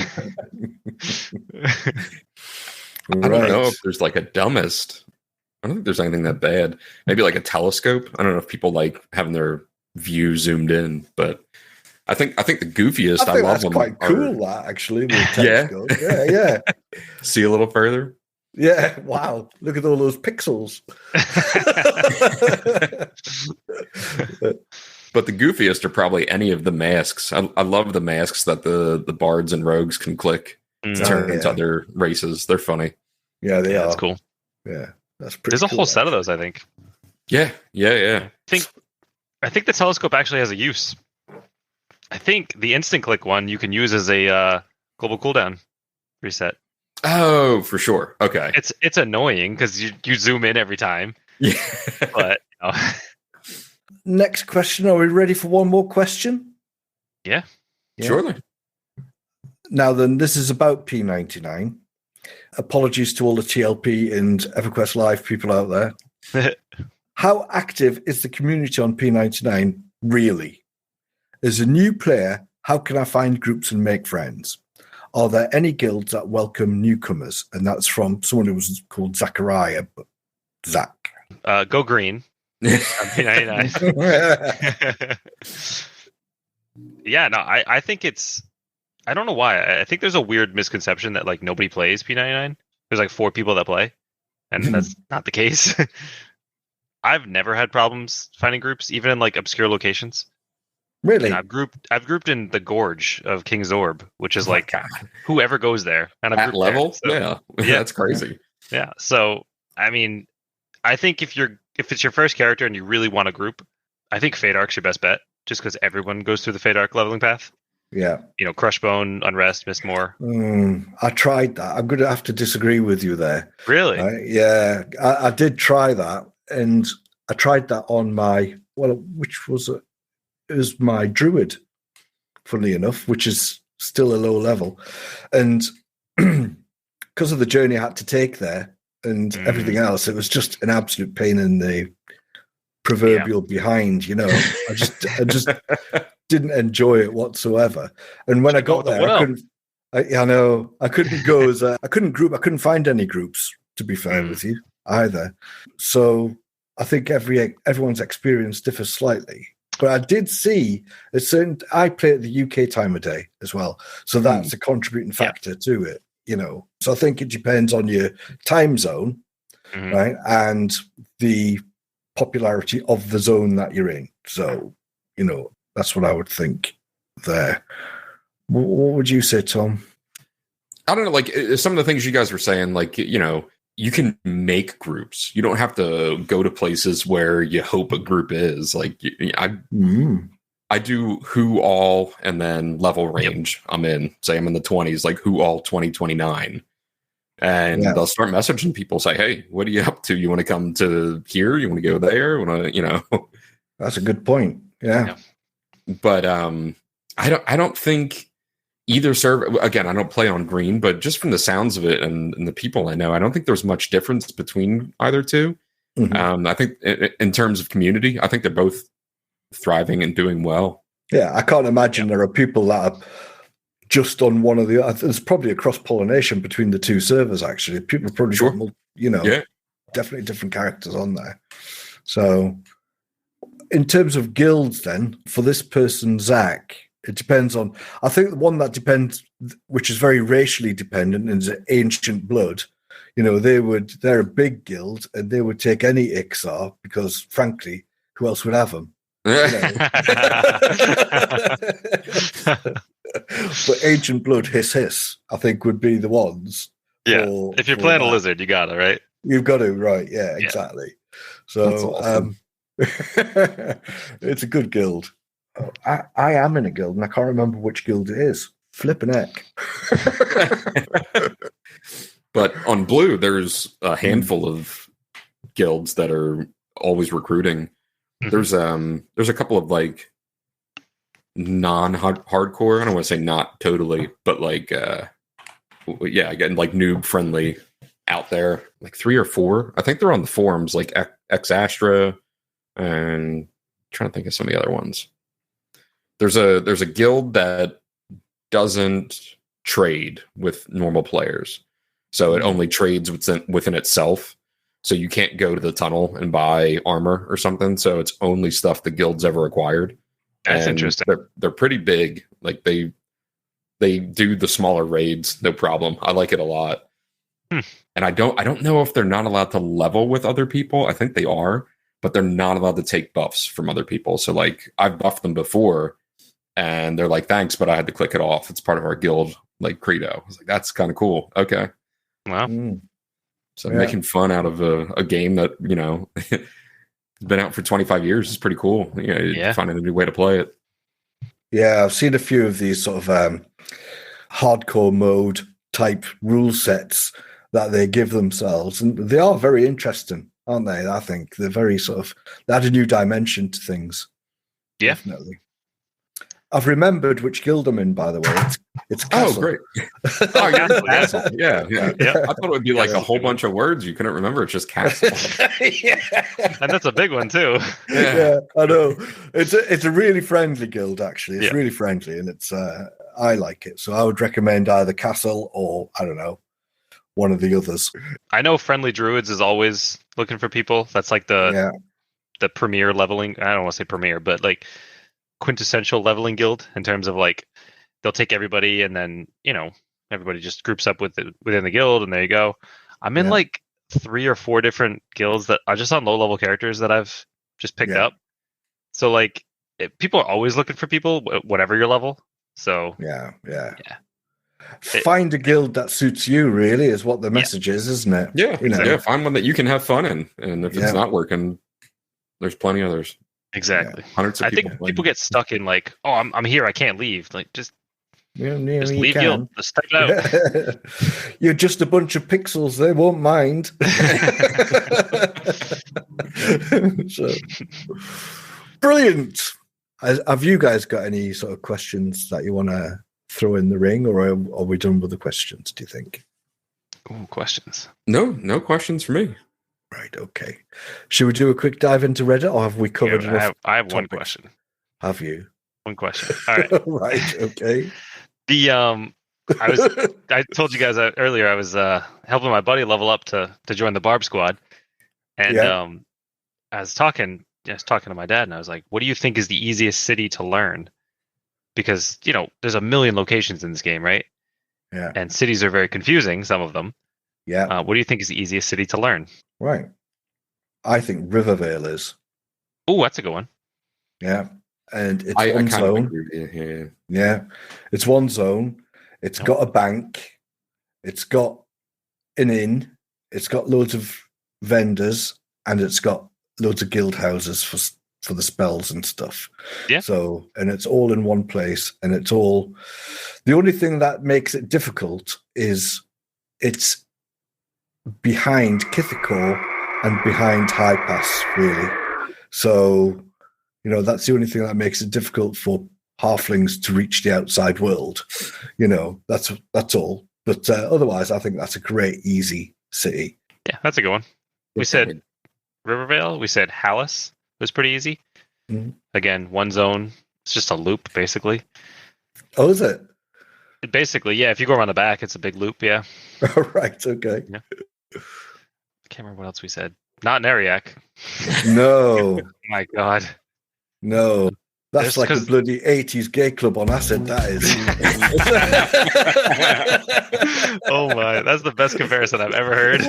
I don't know if there's like a dumbest. I don't think there's anything that bad. Maybe like a telescope. I don't know if people like having their view zoomed in, but I think the goofiest. I think love that's them. quite cool. That actually, the telescope. Yeah. See a little further. Yeah, wow. Look at all those pixels. But the goofiest are probably any of the masks. I love the masks that the bards and rogues can click to turn into other races. They're funny. Yeah, they are. That's cool. Yeah, that's pretty There's a cool, whole set of those, I think. Yeah. I think the telescope actually has a use. I think the instant click one you can use as a global cooldown reset. Oh, for sure. Okay. It's annoying because you zoom in every time. Yeah. But Next question. Are we ready for one more question? Yeah. Surely. Now then, this is about P99. Apologies to all the TLP and EverQuest Live people out there. How active is the community on P99 really? As a new player, how can I find groups and make friends? Are there any guilds that welcome newcomers? And that's from someone who was called Zachariah, but Zach. Go green. P99. Yeah, no, I think it's. I don't know why. I think there's a weird misconception that like nobody plays P99. There's like 4 people that play, and that's not the case. I've never had problems finding groups, even in like obscure locations. Really? And I've grouped in the Gorge of King's Orb, which is like whoever goes there. And I've At level? there, so, Yeah. That's crazy. Yeah. So I mean, I think if it's your first character and you really want a group, I think Fade Arc's your best bet, just because everyone goes through the Fade Arc leveling path. Yeah. You know, Crushbone, Unrest, Mistmore. I tried that. I'm going to have to disagree with you there. Really? Yeah. I did try that, and I tried that on my which was it? It was my druid, funnily enough, which is still a low level. And because of the journey I had to take there and everything else, it was just an absolute pain in the proverbial behind, you know. I just didn't enjoy it whatsoever. And when I got there, I couldn't go as I couldn't find any groups, to be fair with you, either. So I think everyone's experience differs slightly. But I did see I play at the UK time of day as well. So that's a contributing factor to it, you know. So I think it depends on your time zone, right? And the popularity of the zone that you're in. So, you know, that's what I would think there. What would you say, Tom? I don't know, like some of the things you guys were saying, like, you know, you can make groups. You don't have to go to places where you hope a group is. Like I do who all and then level range. I'm in. Say I'm in the 20s, like who all 2029. And they'll start messaging people, say, hey, what are you up to? You want to come to here? You want to go there? You know? That's a good point. Yeah. But I don't think either server, again, I don't play on green, but just from the sounds of it and the people I know, I don't think there's much difference between either two. I think in terms of community, I think they're both thriving and doing well. Yeah, I can't imagine there are people that are just on one of the. There's probably a cross pollination between the two servers. Actually, people probably got, you know. Yeah, definitely different characters on there. So in terms of guilds then, for this person, Zach, it depends on, I think the one that depends, which is very racially dependent, is Ancient Blood. They're a big guild and they would take any Ixar because, frankly, who else would have them? But Ancient Blood, hiss, I think would be the ones. Yeah, if you're playing a lizard, you got it, right? You've got to, right? Yeah, exactly. So awesome. It's a good guild. I am in a guild, and I can't remember which guild it is. Flippin' heck. But on Blue, there's a handful of guilds that are always recruiting. There's a couple of like non-hardcore. I don't want to say not totally, but like again, like noob friendly out there. Like 3 or 4. I think they're on the forums, like Ex Astra, and I'm trying to think of some of the other ones. There's a guild that doesn't trade with normal players. So it only trades within itself. So you can't go to the tunnel and buy armor or something. So it's only stuff the guild's ever acquired. That's interesting. They're pretty big. Like they do the smaller raids, no problem. I like it a lot. And I don't know if they're not allowed to level with other people. I think they are, but they're not allowed to take buffs from other people. So like I've buffed them before and they're like, thanks, but I had to click it off. It's part of our guild like credo. I was like, that's kind of cool. Okay. Wow. So making fun out of a game that, has been out for 25 years is pretty cool. Finding a new way to play it. Yeah, I've seen a few of these sort of hardcore mode type rule sets that they give themselves. And they are very interesting, aren't they? I think they're very they add a new dimension to things. Yeah. Definitely. I've remembered which guild I'm in, by the way. It's Castle. Oh, great. Castle. Yeah. I thought it would be like a whole bunch of words you couldn't remember. It's just Castle. And that's a big one, too. Yeah, I know. It's a really friendly guild, actually. It's really friendly, and it's I like it. So I would recommend either Castle or, I don't know, one of the others. I know Friendly Druids is always looking for people. That's like the premier leveling. I don't want to say premier, but like quintessential leveling guild in terms of like they'll take everybody and then everybody just groups up within the guild and there you go. I'm in like 3 or 4 different guilds that are just on low level characters that I've just picked up. So like people are always looking for people whatever your level. So find a guild that suits you, really, is what the message is, isn't it? Yeah. Find one that you can have fun in, and if it's not working, there's plenty others. Exactly. Hundreds of people. I think people get stuck in like, oh, I'm here, I can't leave. Like just leave guild. Just step it out. You're just a bunch of pixels. They won't mind. Brilliant. Have you guys got any sort of questions that you want to throw in the ring, or are we done with the questions, do you think? Ooh, questions. No questions for me. Right, okay. Should we do a quick dive into Reddit, or have we covered enough? I have one question. Have you? One question. All right. Right, okay. I told you guys earlier I was helping my buddy level up to join the Barb Squad. And I was talking to my dad, and I was like, what do you think is the easiest city to learn? Because, there's a million locations in this game, right? Yeah. And cities are very confusing, some of them. Yeah. What do you think is the easiest city to learn? Right. I think Rivervale is. Oh, that's a good one. Yeah. And it's one zone. Yeah. It's one zone. It's got a bank. It's got an inn. It's got loads of vendors, and it's got loads of guild houses for the spells and stuff. Yeah. So, and it's all in one place, and it's all. The only thing that makes it difficult is it's behind Kithikor and behind High Pass, really. So, that's the only thing that makes it difficult for halflings to reach the outside world. That's all. But otherwise, I think that's a great, easy city. Yeah, that's a good one. We said Rivervale. We said Hallis was pretty easy. Mm-hmm. Again, one zone. It's just a loop, basically. Oh, is it? Basically, yeah. If you go around the back, it's a big loop, yeah. Right, okay. Yeah. can't remember what else we said. Not Neriak. No, My God. no. That's There's- like a 'cause- bloody 80s gay club on acid, that is. Oh my, that's the best comparison I've ever heard.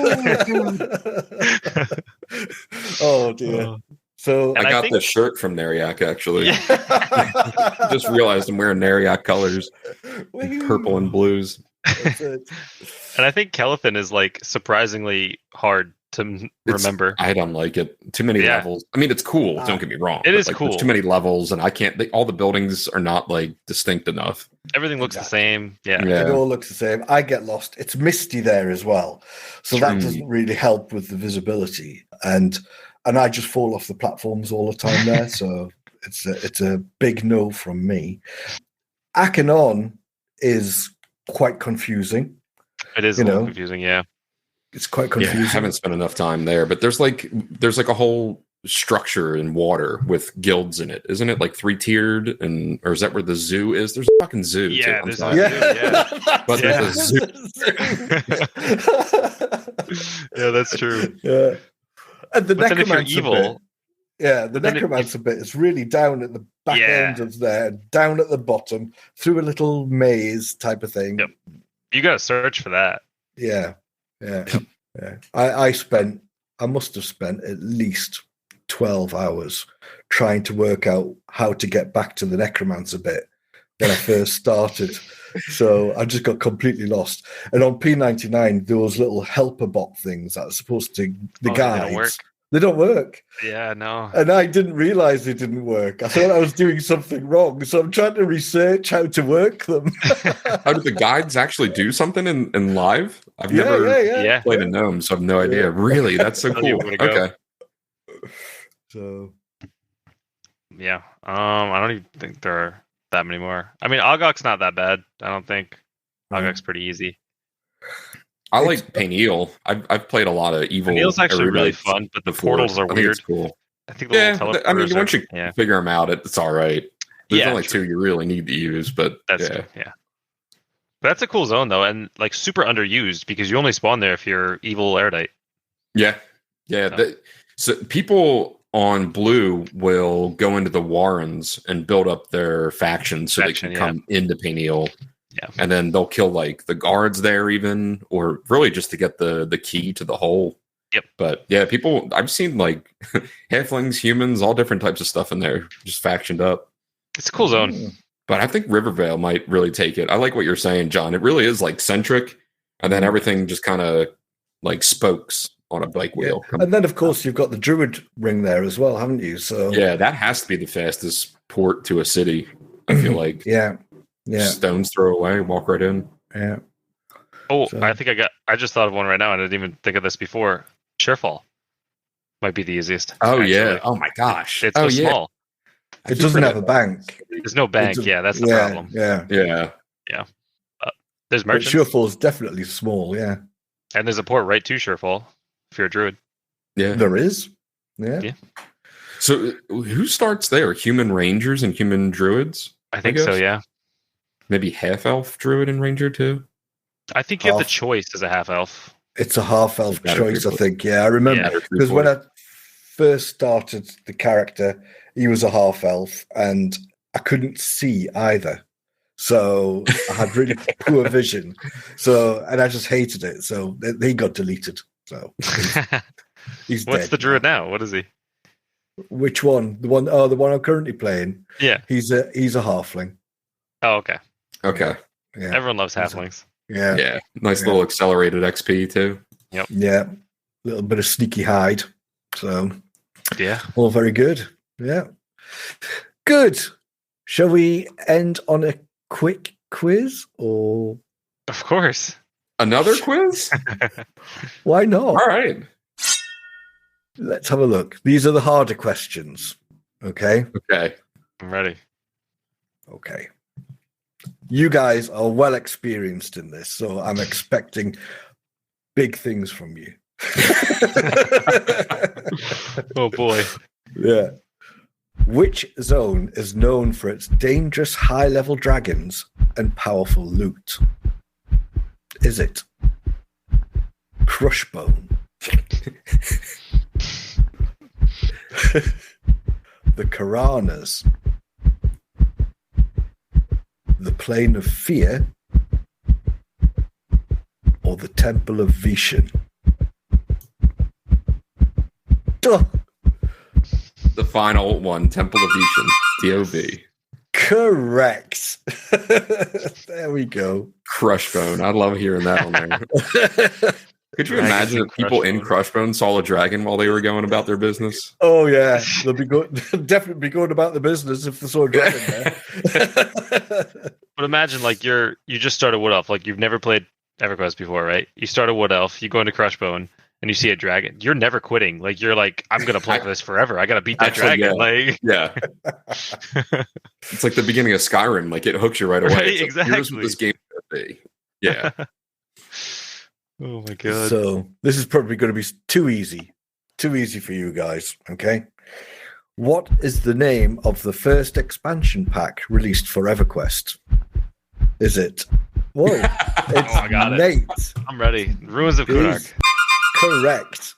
Oh, dear. So And I I got think- this shirt from Neriak, actually. Yeah. Just realized I'm wearing Neriak colors, purple and blues. That's it. And I think Kelethin is like surprisingly hard to remember. I don't like it. Too many Yeah. levels. I mean, it's cool. Don't get me wrong. It but, is like, cool. There's too many levels, and I can't. All the buildings are not like distinct enough. Everything looks Exactly. the same. Yeah. It Yeah. all looks the same. I get lost. It's misty there as well, so that True. doesn't really help with the visibility. And I just fall off the platforms all the time there. So it's a big no from me. Akanon is quite confusing. It is You a little know, confusing. Yeah. It's quite Yeah, I confusing. haven't spent enough time there, but there's like a whole structure in water with guilds in it, isn't it? Like 3-tiered, or is that where the zoo is? There's a fucking zoo. Yeah, too. I'm there's sorry. a But Yeah. there's a zoo. Yeah, that's true. Yeah. And the But then if you're necromancer evil, bit, yeah, the then if- necromancer bit is really down at the back Yeah. end of there, down at the bottom, through a little maze type of thing. Yep. you got to search for that. Yeah, yeah, yeah. I must have spent at least 12 hours trying to work out how to get back to the necromancer bit when I first started. So I just got completely lost. And on P99, those little helper bot things that are supposed to, the Oh, they guides, don't work? they don't work. Yeah, no. And I didn't realize they didn't work. I thought I was doing something wrong. So I'm trying to research how to work them. How did the guides actually do something in live? I've Yeah, never Yeah. played a gnome, so I have no idea. Really, that's so Tell you cool. where to go. Okay. So Yeah. I don't even think there are that many more. I mean, Ogok's not that bad. I don't think. Ogok's pretty easy. I like Payneal. I've played a lot of evil. Neil's actually really erudites fun, but the before. portals are I think weird. it's cool. I think the Yeah, little I mean, teleporters once are- you yeah, figure them out, it's all right. There's Yeah, only true. 2 you really need to use, but That's yeah. true, yeah. But that's a cool zone though, and like super underused because you only spawn there if you're evil Erudite. Yeah. So people on blue will go into the Warrens and build up their faction so Faction, they can come into Payneal. Yeah. And then they'll kill like the guards there even, or really just to get the key to the hole. Yep. But yeah, people, I've seen like halflings, humans, all different types of stuff in there, just factioned up. It's a cool zone. But I think Rivervale might really take it. I like what you're saying, John. It really is like centric, and then everything just kind of like spokes on a bike wheel. and then of course you've got the druid ring there as well, haven't you? So Yeah, that has to be the fastest port to a city. I feel like yeah, stones throw away, walk right in. yeah. Oh, So- I just thought of one right now, and I didn't even think of this before. Surefall might be the easiest. Oh actually. yeah. Oh my gosh. It's oh so yeah. small. It doesn't have a bank. There's no bank. It's a- Yeah, that's the yeah, problem. Yeah, Yeah. There's but merchants, Surefall is definitely small. Yeah, and there's a port right to Surefall if you're a druid. Yeah. there is. Yeah, Yeah. So who starts there? Human rangers and human druids? I think so. guess. Yeah. Maybe half elf druid and ranger too. I think you have the Half. choice as a half elf. it's a half elf Better choice. I people. think. Yeah, I remember Yeah. because when I first started the character, he was a half elf, and I couldn't see either. So I had really poor vision. So, and I just hated it. So he got deleted. So he's What's dead the druid now? What is he? Which one? The one? Oh, the one I'm currently playing. Yeah. He's a halfling. Oh, okay. Okay. Yeah, Everyone loves He's a- halflings. yeah, Yeah. Nice Yeah. little accelerated XP too. yeah. A little bit of sneaky hide. So Yeah. all very good. Yeah, good. Shall we end on a quick quiz, or Of course. Another quiz? why not? All right. Let's have a look. These are the harder questions. Okay. Okay. I'm ready. Okay. You guys are well experienced in this, so I'm expecting big things from you. Oh boy. Yeah. Which zone is known for its dangerous high-level dragons and powerful loot? Is it Crushbone, The Karanas, the Plane of Fear, or the Temple of Vishen? Duh. The final one, Temple of Vishen, TOV. Correct. There we go. Crushbone. I love hearing that on there. Could you imagine if people in Crushbone saw a dragon while they were going about their business? Oh yeah, they'll be definitely be going about the business if they saw a dragon there. But imagine, like, you just started Wood Elf, like you've never played EverQuest before, right? You start a Wood Elf, you go into Crushbone, and you see a dragon. You're never quitting. Like, you're like, I'm gonna play this forever. I gotta beat that dragon. Yeah. It's like the beginning of Skyrim. Like, it hooks you right away. Right, exactly. Here's what this game should be. Yeah. Oh my god. So this is probably going to be too easy for you guys. Okay. What is the name of the first expansion pack released for EverQuest? Is it? Whoa! It's I got Nate. it. I'm ready. Ruins of Kunark. Correct.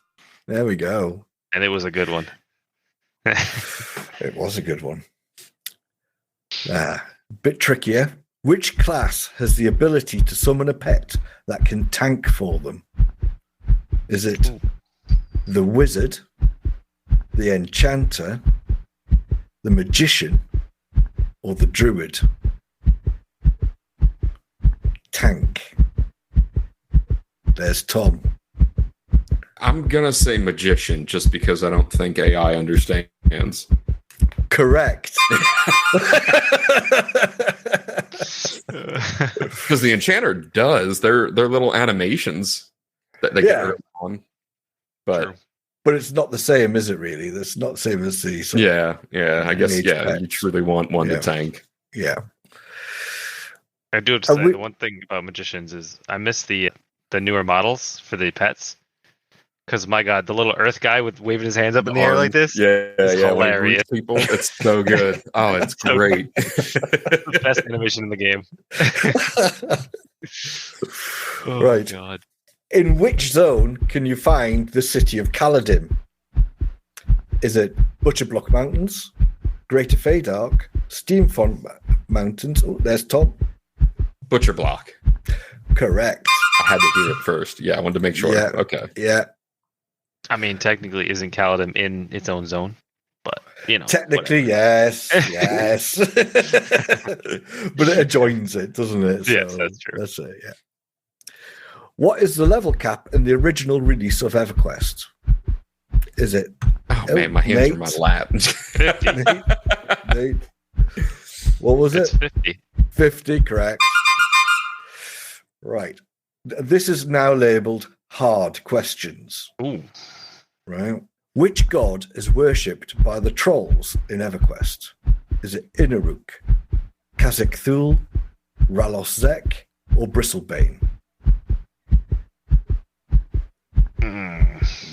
There we go. And it was a good one. It was a good one. Bit trickier. Which class has the ability to summon a pet that can tank for them? Is it the wizard, the enchanter, the magician, or the druid? Tank. There's Tom. I'm going to say magician just because I don't think AI understands. Correct. Because the enchanter does. They're little animations that they get on. But it's not the same, is it really? That's not the same as the... I guess, you truly want one to tank. Yeah. I do have to say, the one thing about magicians is I miss the newer models for the pets. Because, my God, the little earth guy with waving his hands up in the air like this. It's hilarious. People, it's so good. Oh, it's great. It's the best animation in the game. Oh, right. God. In which zone can you find the city of Caladim? Is it Butcherblock Mountains, Greater Feydark, Steamfont Mountains? Oh, there's Tom. Butcherblock. Correct. I had to hear it first. Yeah, I wanted to make sure. Yeah. Okay. Yeah. I mean, technically, isn't Caladim in its own zone? But, technically, yes. Yes. But it adjoins it, doesn't it? Yes, that's true. That's it, yeah. What is the level cap in the original release of EverQuest? Is it... Oh, man, my hands are in my lap. 50. Nate. What was it's it? 50. 50, correct. Right. This is now labelled hard questions. Ooh. Right. Which god is worshipped by the trolls in EverQuest? Is it Inaruk, Cazic Thule, Ralos Zek, or Bristlebane?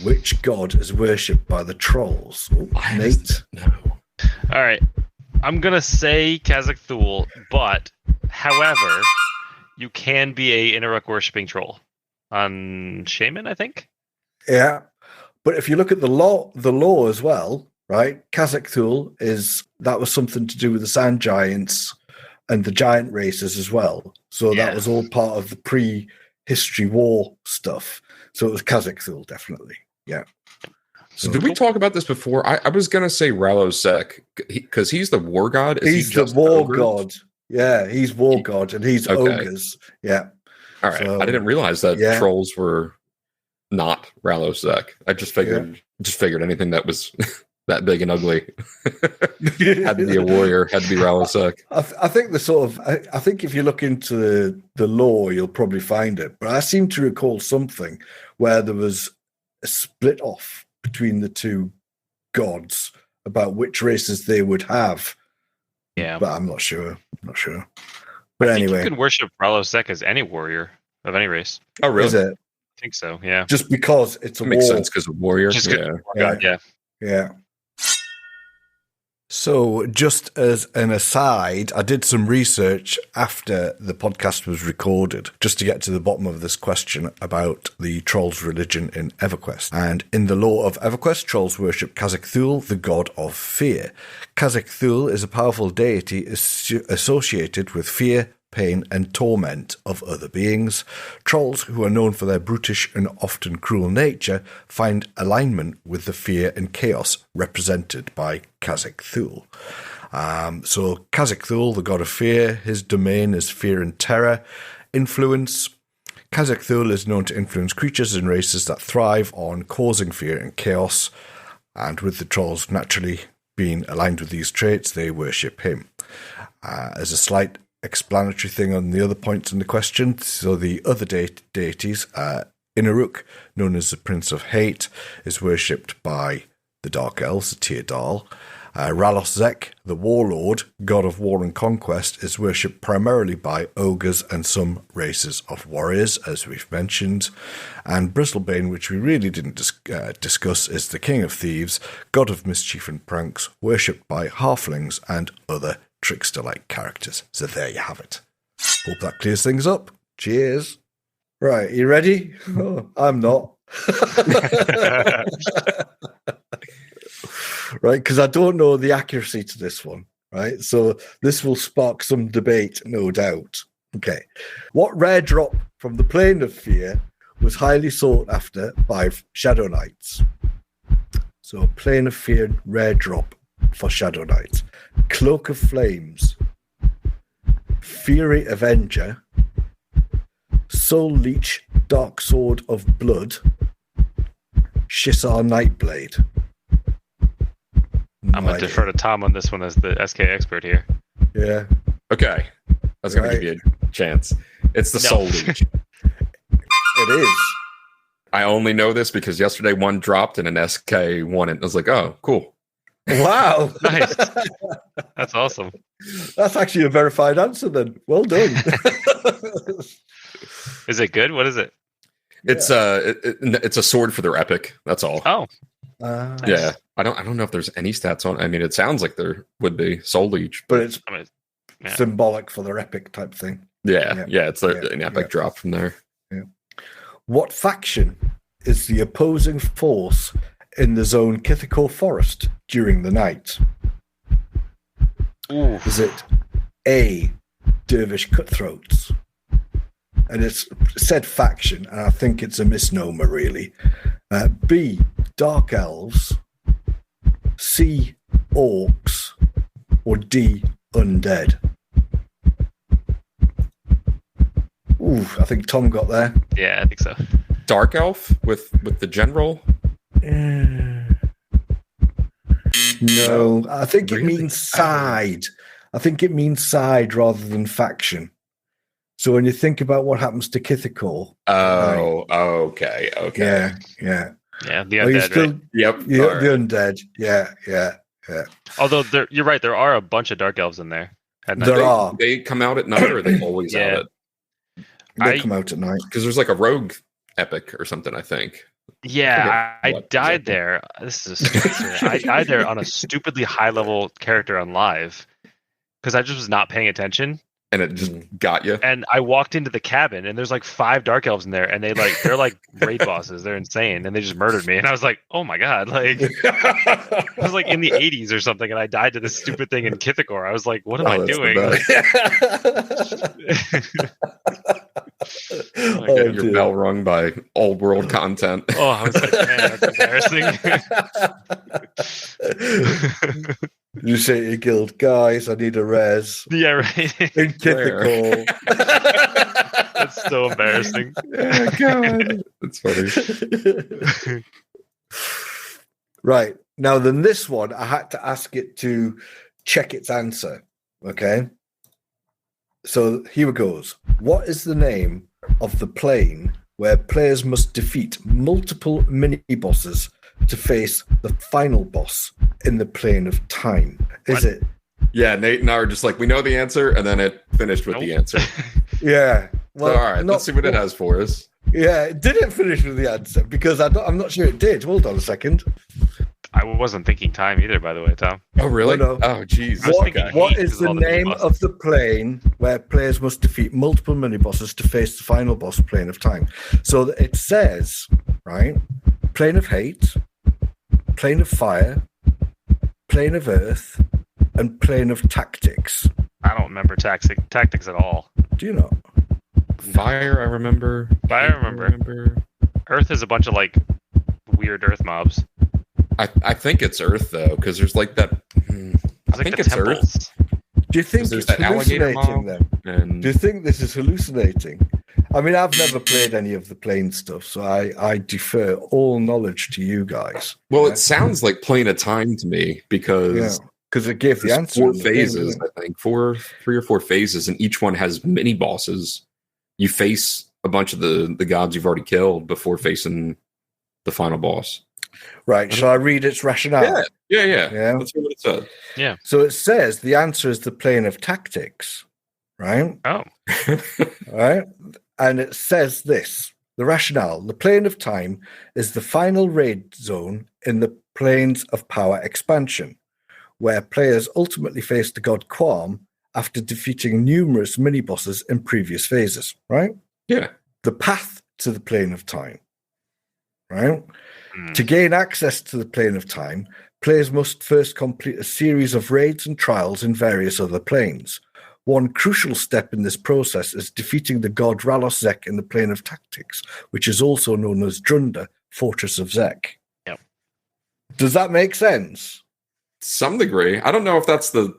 Which god is worshipped by the trolls? Oh, Nate? No. All right. I'm going to say Cazic Thule, but, however, you can be a Inaruk worshipping troll on Shaman, I think. Yeah. But if you look at the law as well, right? Cazic Thule that was something to do with the sand giants and the giant races as well. So that was all part of the pre-history war stuff. So it was Cazic Thule, definitely. Yeah. So did we talk about this before? I was going to say Ralos Zek because he's the war god. He's the war god. Yeah, he's war god and he's ogres. Yeah. All right. So, I didn't realize that trolls were not Ralos Zek. I just figured anything that was that big and ugly had to be a warrior, had to be Ralos Zek. I think I think if you look into the lore, you'll probably find it. But I seem to recall something where there was a split off between the two gods about which races they would have. Yeah, but I'm not sure. But anyway, you can worship Ralos Zek as any warrior of any race. Oh, really? Is it? I think so. Yeah, just because it's a makes war. sense because of warrior. Just God, yeah. So, just as an aside, I did some research after the podcast was recorded just to get to the bottom of this question about the Trolls' religion in EverQuest. And in the lore of EverQuest, Trolls worship Cazic Thule, the god of fear. Cazic Thule is a powerful deity associated with fear, pain, and torment of other beings. Trolls, who are known for their brutish and often cruel nature, find alignment with the fear and chaos represented by Cazic Thule. So Cazic Thule, the god of fear, his domain is fear and terror. Influence. Cazic Thule is known to influence creatures and races that thrive on causing fear and chaos. And with the trolls naturally being aligned with these traits, they worship him. As a slight explanatory thing on the other points in the question. So the other deities, Inaruk, known as the Prince of Hate, is worshipped by the Dark Elves, the Teardal. Ralos Zek, the Warlord, god of war and conquest, is worshipped primarily by ogres and some races of warriors, as we've mentioned. And Bristlebane, which we really didn't discuss, is the King of Thieves, god of mischief and pranks, worshipped by halflings and other trickster-like characters. So there you have it. Hope that clears things up. Cheers. Right, you ready? Oh, I'm not. Right, because I don't know the accuracy to this one. Right, so this will spark some debate, no doubt. Okay, what rare drop from the Plane of Fear was highly sought after by Shadow Knights? So a Plane of Fear rare drop for Shadow Knights. Cloak of Flames, Fury Avenger, Soul Leech, Dark Sword of Blood, Shissar Nightblade. I'm going to defer to Tom on this one as the SK expert here. Yeah. Okay. I was going to give you a chance. It's the Soul Leech. It is. I only know this because yesterday one dropped and an SK won it. I was like, oh, cool. Wow. Nice. That's awesome. That's actually a verified answer then. Well done. Is it good? What is it? It's it's a sword for their epic. That's all. Oh. Nice. Yeah. I don't know if there's any stats on. I mean, it sounds like there would be Soul Leech, but it's symbolic for their epic type thing. Yeah. It's an epic drop from there. Yeah. What faction is the opposing force in the zone Kithikor Forest during the night? Ooh. Is it A, Dervish Cutthroats? And it's said faction, and I think it's a misnomer, really. B, Dark Elves. C, Orcs. Or D, Undead. Ooh, I think Tom got there. Yeah, I think so. Dark Elf with the general? No, I think it means side. I think it means side rather than faction. So when you think about what happens to Kithikor. Okay. Yeah. Yeah, the undead, right? Yep. The undead. Yeah. Although you're right, there are a bunch of dark elves in there. They come out at night, or are they always out? They come out at night because there's like a rogue epic or something, I think. Yeah, I died there. This is a stupid story. I died there on a stupidly high level character on live because I just was not paying attention. And it just got you. And I walked into the cabin, and there's like 5 dark elves in there, and they're like raid bosses. They're insane, and they just murdered me. And I was like, oh my god, like I was like in the 80s or something, and I died to this stupid thing in Kithikor. I was like, what am I doing? Getting your bell rung by old world content. Oh, I was like, man, that's embarrassing. You say to your guild, guys, I need a res. Yeah, right. In Kithikor. That's so embarrassing. Yeah, God. That's funny. Right. Now, then this one, I had to ask it to check its answer. Okay. So here it goes. What is the name of the plane where players must defeat multiple mini-bosses to face the final boss in the plane of time? Is it? Yeah, Nate and I are just like, we know the answer, and then it finished with the answer. Yeah. Well, so, all right, let's see what it has for us. Yeah, it didn't finish with the answer because I'm not sure it did. Hold on a second. I wasn't thinking time either, by the way, Tom. Oh, really? No. Oh, geez. I was thinking What heat is because the of all the name mini-bosses. of the plane where players must defeat multiple mini-bosses to face the final boss, Plane of Time? So it says, right, Plane of Hate, Plane of Fire, Plane of Earth, and Plane of Tactics. I don't remember tactics at all. Do you know? Fire, I remember. I remember. Earth is a bunch of like weird Earth mobs. I think it's Earth, though, because there's like that. I think it's Earth. Do you think There's it's that alligator hallucinating mob, then? and Do you think this is hallucinating? I mean, I've never played any of the plane stuff, so I defer all knowledge to you guys. well, Yeah. it sounds like Plane of Time to me because Because it gave the there's answer. four in the thing, phases. didn't I think 3 or 4 phases, and each one has mini bosses. You face a bunch of the gods you've already killed before facing the final boss. it? Right. Shall I read its rationale? Yeah. Yeah. Let's hear what it said. So it says the answer is the plane of tactics, right? Oh, Right. And it says this: the rationale, the plane of time is the final raid zone in the planes of power expansion, where players ultimately face the god Quam after defeating numerous mini-bosses in previous phases, right? Yeah. The path to the plane of time, right? To gain access to the plane of time, players must first complete a series of raids and trials in various other planes. One crucial step in this process is defeating the god Ralos Zek in the plane of tactics, which is also known as Drunda, Fortress of Zek. Yep. Does that make sense? Some degree. I don't know if that's the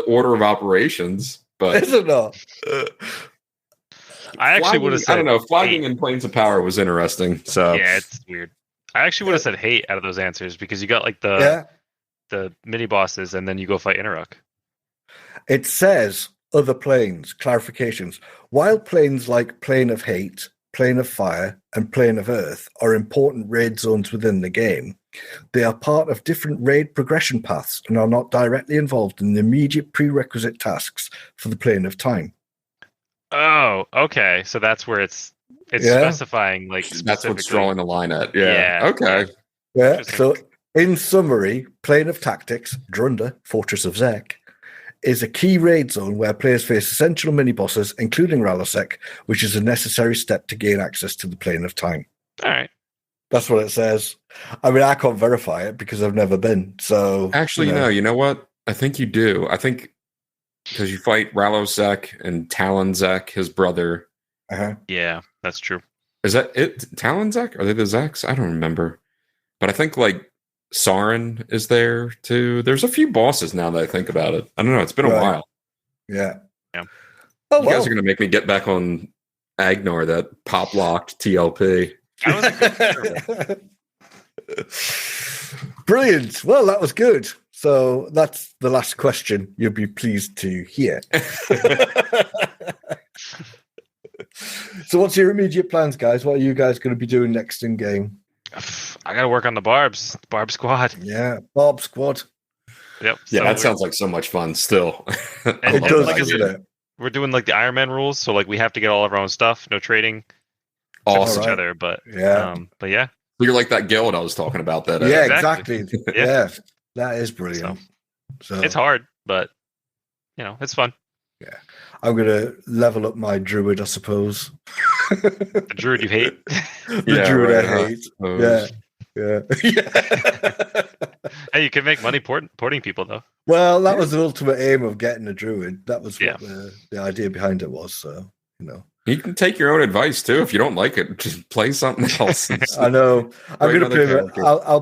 order of operations, but Is it not? I actually would have said. I don't know. Flagging hate. in Planes of Power was interesting. So Yeah, it's weird. I actually would have said hate out of those answers because you got like the mini bosses and then you go fight Inarok. It says other planes, clarifications. While planes like Plane of Hate, Plane of Fire, and Plane of Earth are important raid zones within the game, they are part of different raid progression paths and are not directly involved in the immediate prerequisite tasks for the Plane of Time. Oh, okay. So that's where it's specifying like that's what's specifically. drawing the line at. Yeah. Okay. Yeah. Interesting. So, in summary, Plane of Tactics, Drunda, Fortress of Zek, is a key raid zone where players face essential mini-bosses, including Ralosek, which is a necessary step to gain access to the Plane of Time. All right. That's what it says. I mean, I can't verify it because I've never been. So Actually, no. You know what? I think you do. I think because you fight Ralosek and Talonzek, his brother. Uh-huh. Yeah, that's true. Is that it? Talonzek? Are they the Zeks? I don't remember. But I think like Sauron is there too. There's a few bosses now that I think about it. I don't know. It's been a while. Yeah. Oh, you guys are going to make me get back on Agnar, that pop locked TLP. That was a good Brilliant. Well, that was good. So that's the last question you'll be pleased to hear. So what's your immediate plans, guys? What are you guys going to be doing next in game? I got to work on the Barb squad. Yeah, Barb Squad. Yep. Yeah, so that sounds like so much fun still. It does, doesn't it? We're doing like the Iron Man rules, so like we have to get all of our own stuff, no trading. Awesome. Each other, but Yeah. yeah. You're like that guild I was talking about. That Yeah, Exactly. exactly. Yeah. Yeah, that is brilliant. So It's hard, but it's fun. I'm going to level up my druid, I suppose. The druid you hate. The Yeah, druid right, I hate. Yeah. Hey, you can make money porting people though. Well, that was the ultimate aim of getting a druid. That was Yeah. what the idea behind it was. So, You can take your own advice too. If you don't like it, just play something else. I know. I'm Try going to another play. character. I'll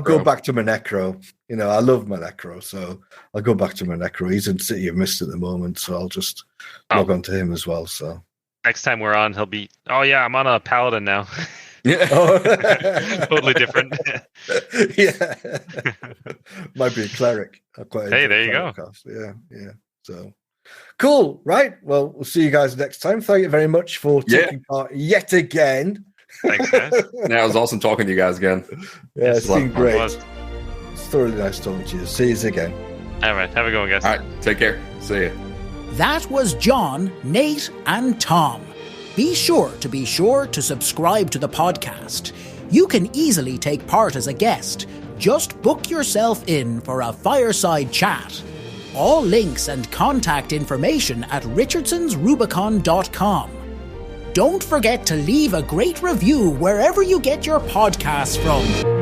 go Necro. back to my Necro. I love my Necro, so I'll go back to my Necro. He's in City of Mist at the moment, so I'll just log on to him as well. So Next time we're on, he'll be. Oh yeah, I'm on a paladin now. Yeah. Totally different. Yeah, might be a cleric. Hey, there you go. Class. Yeah. So cool, right? Well, we'll see you guys next time. Thank you very much for taking part yet again. Thanks, guys. Yeah, it was awesome talking to you guys again. Yeah, it's been great. It was. It's thoroughly nice talking to you. See you again. All right, have a good one, guys. All right, take care. See you. That was John, Nate, and Tom. Be sure to subscribe to the podcast. You can easily take part as a guest. Just book yourself in for a fireside chat. All links and contact information at richardsonsrubicon.com. Don't forget to leave a great review wherever you get your podcasts from.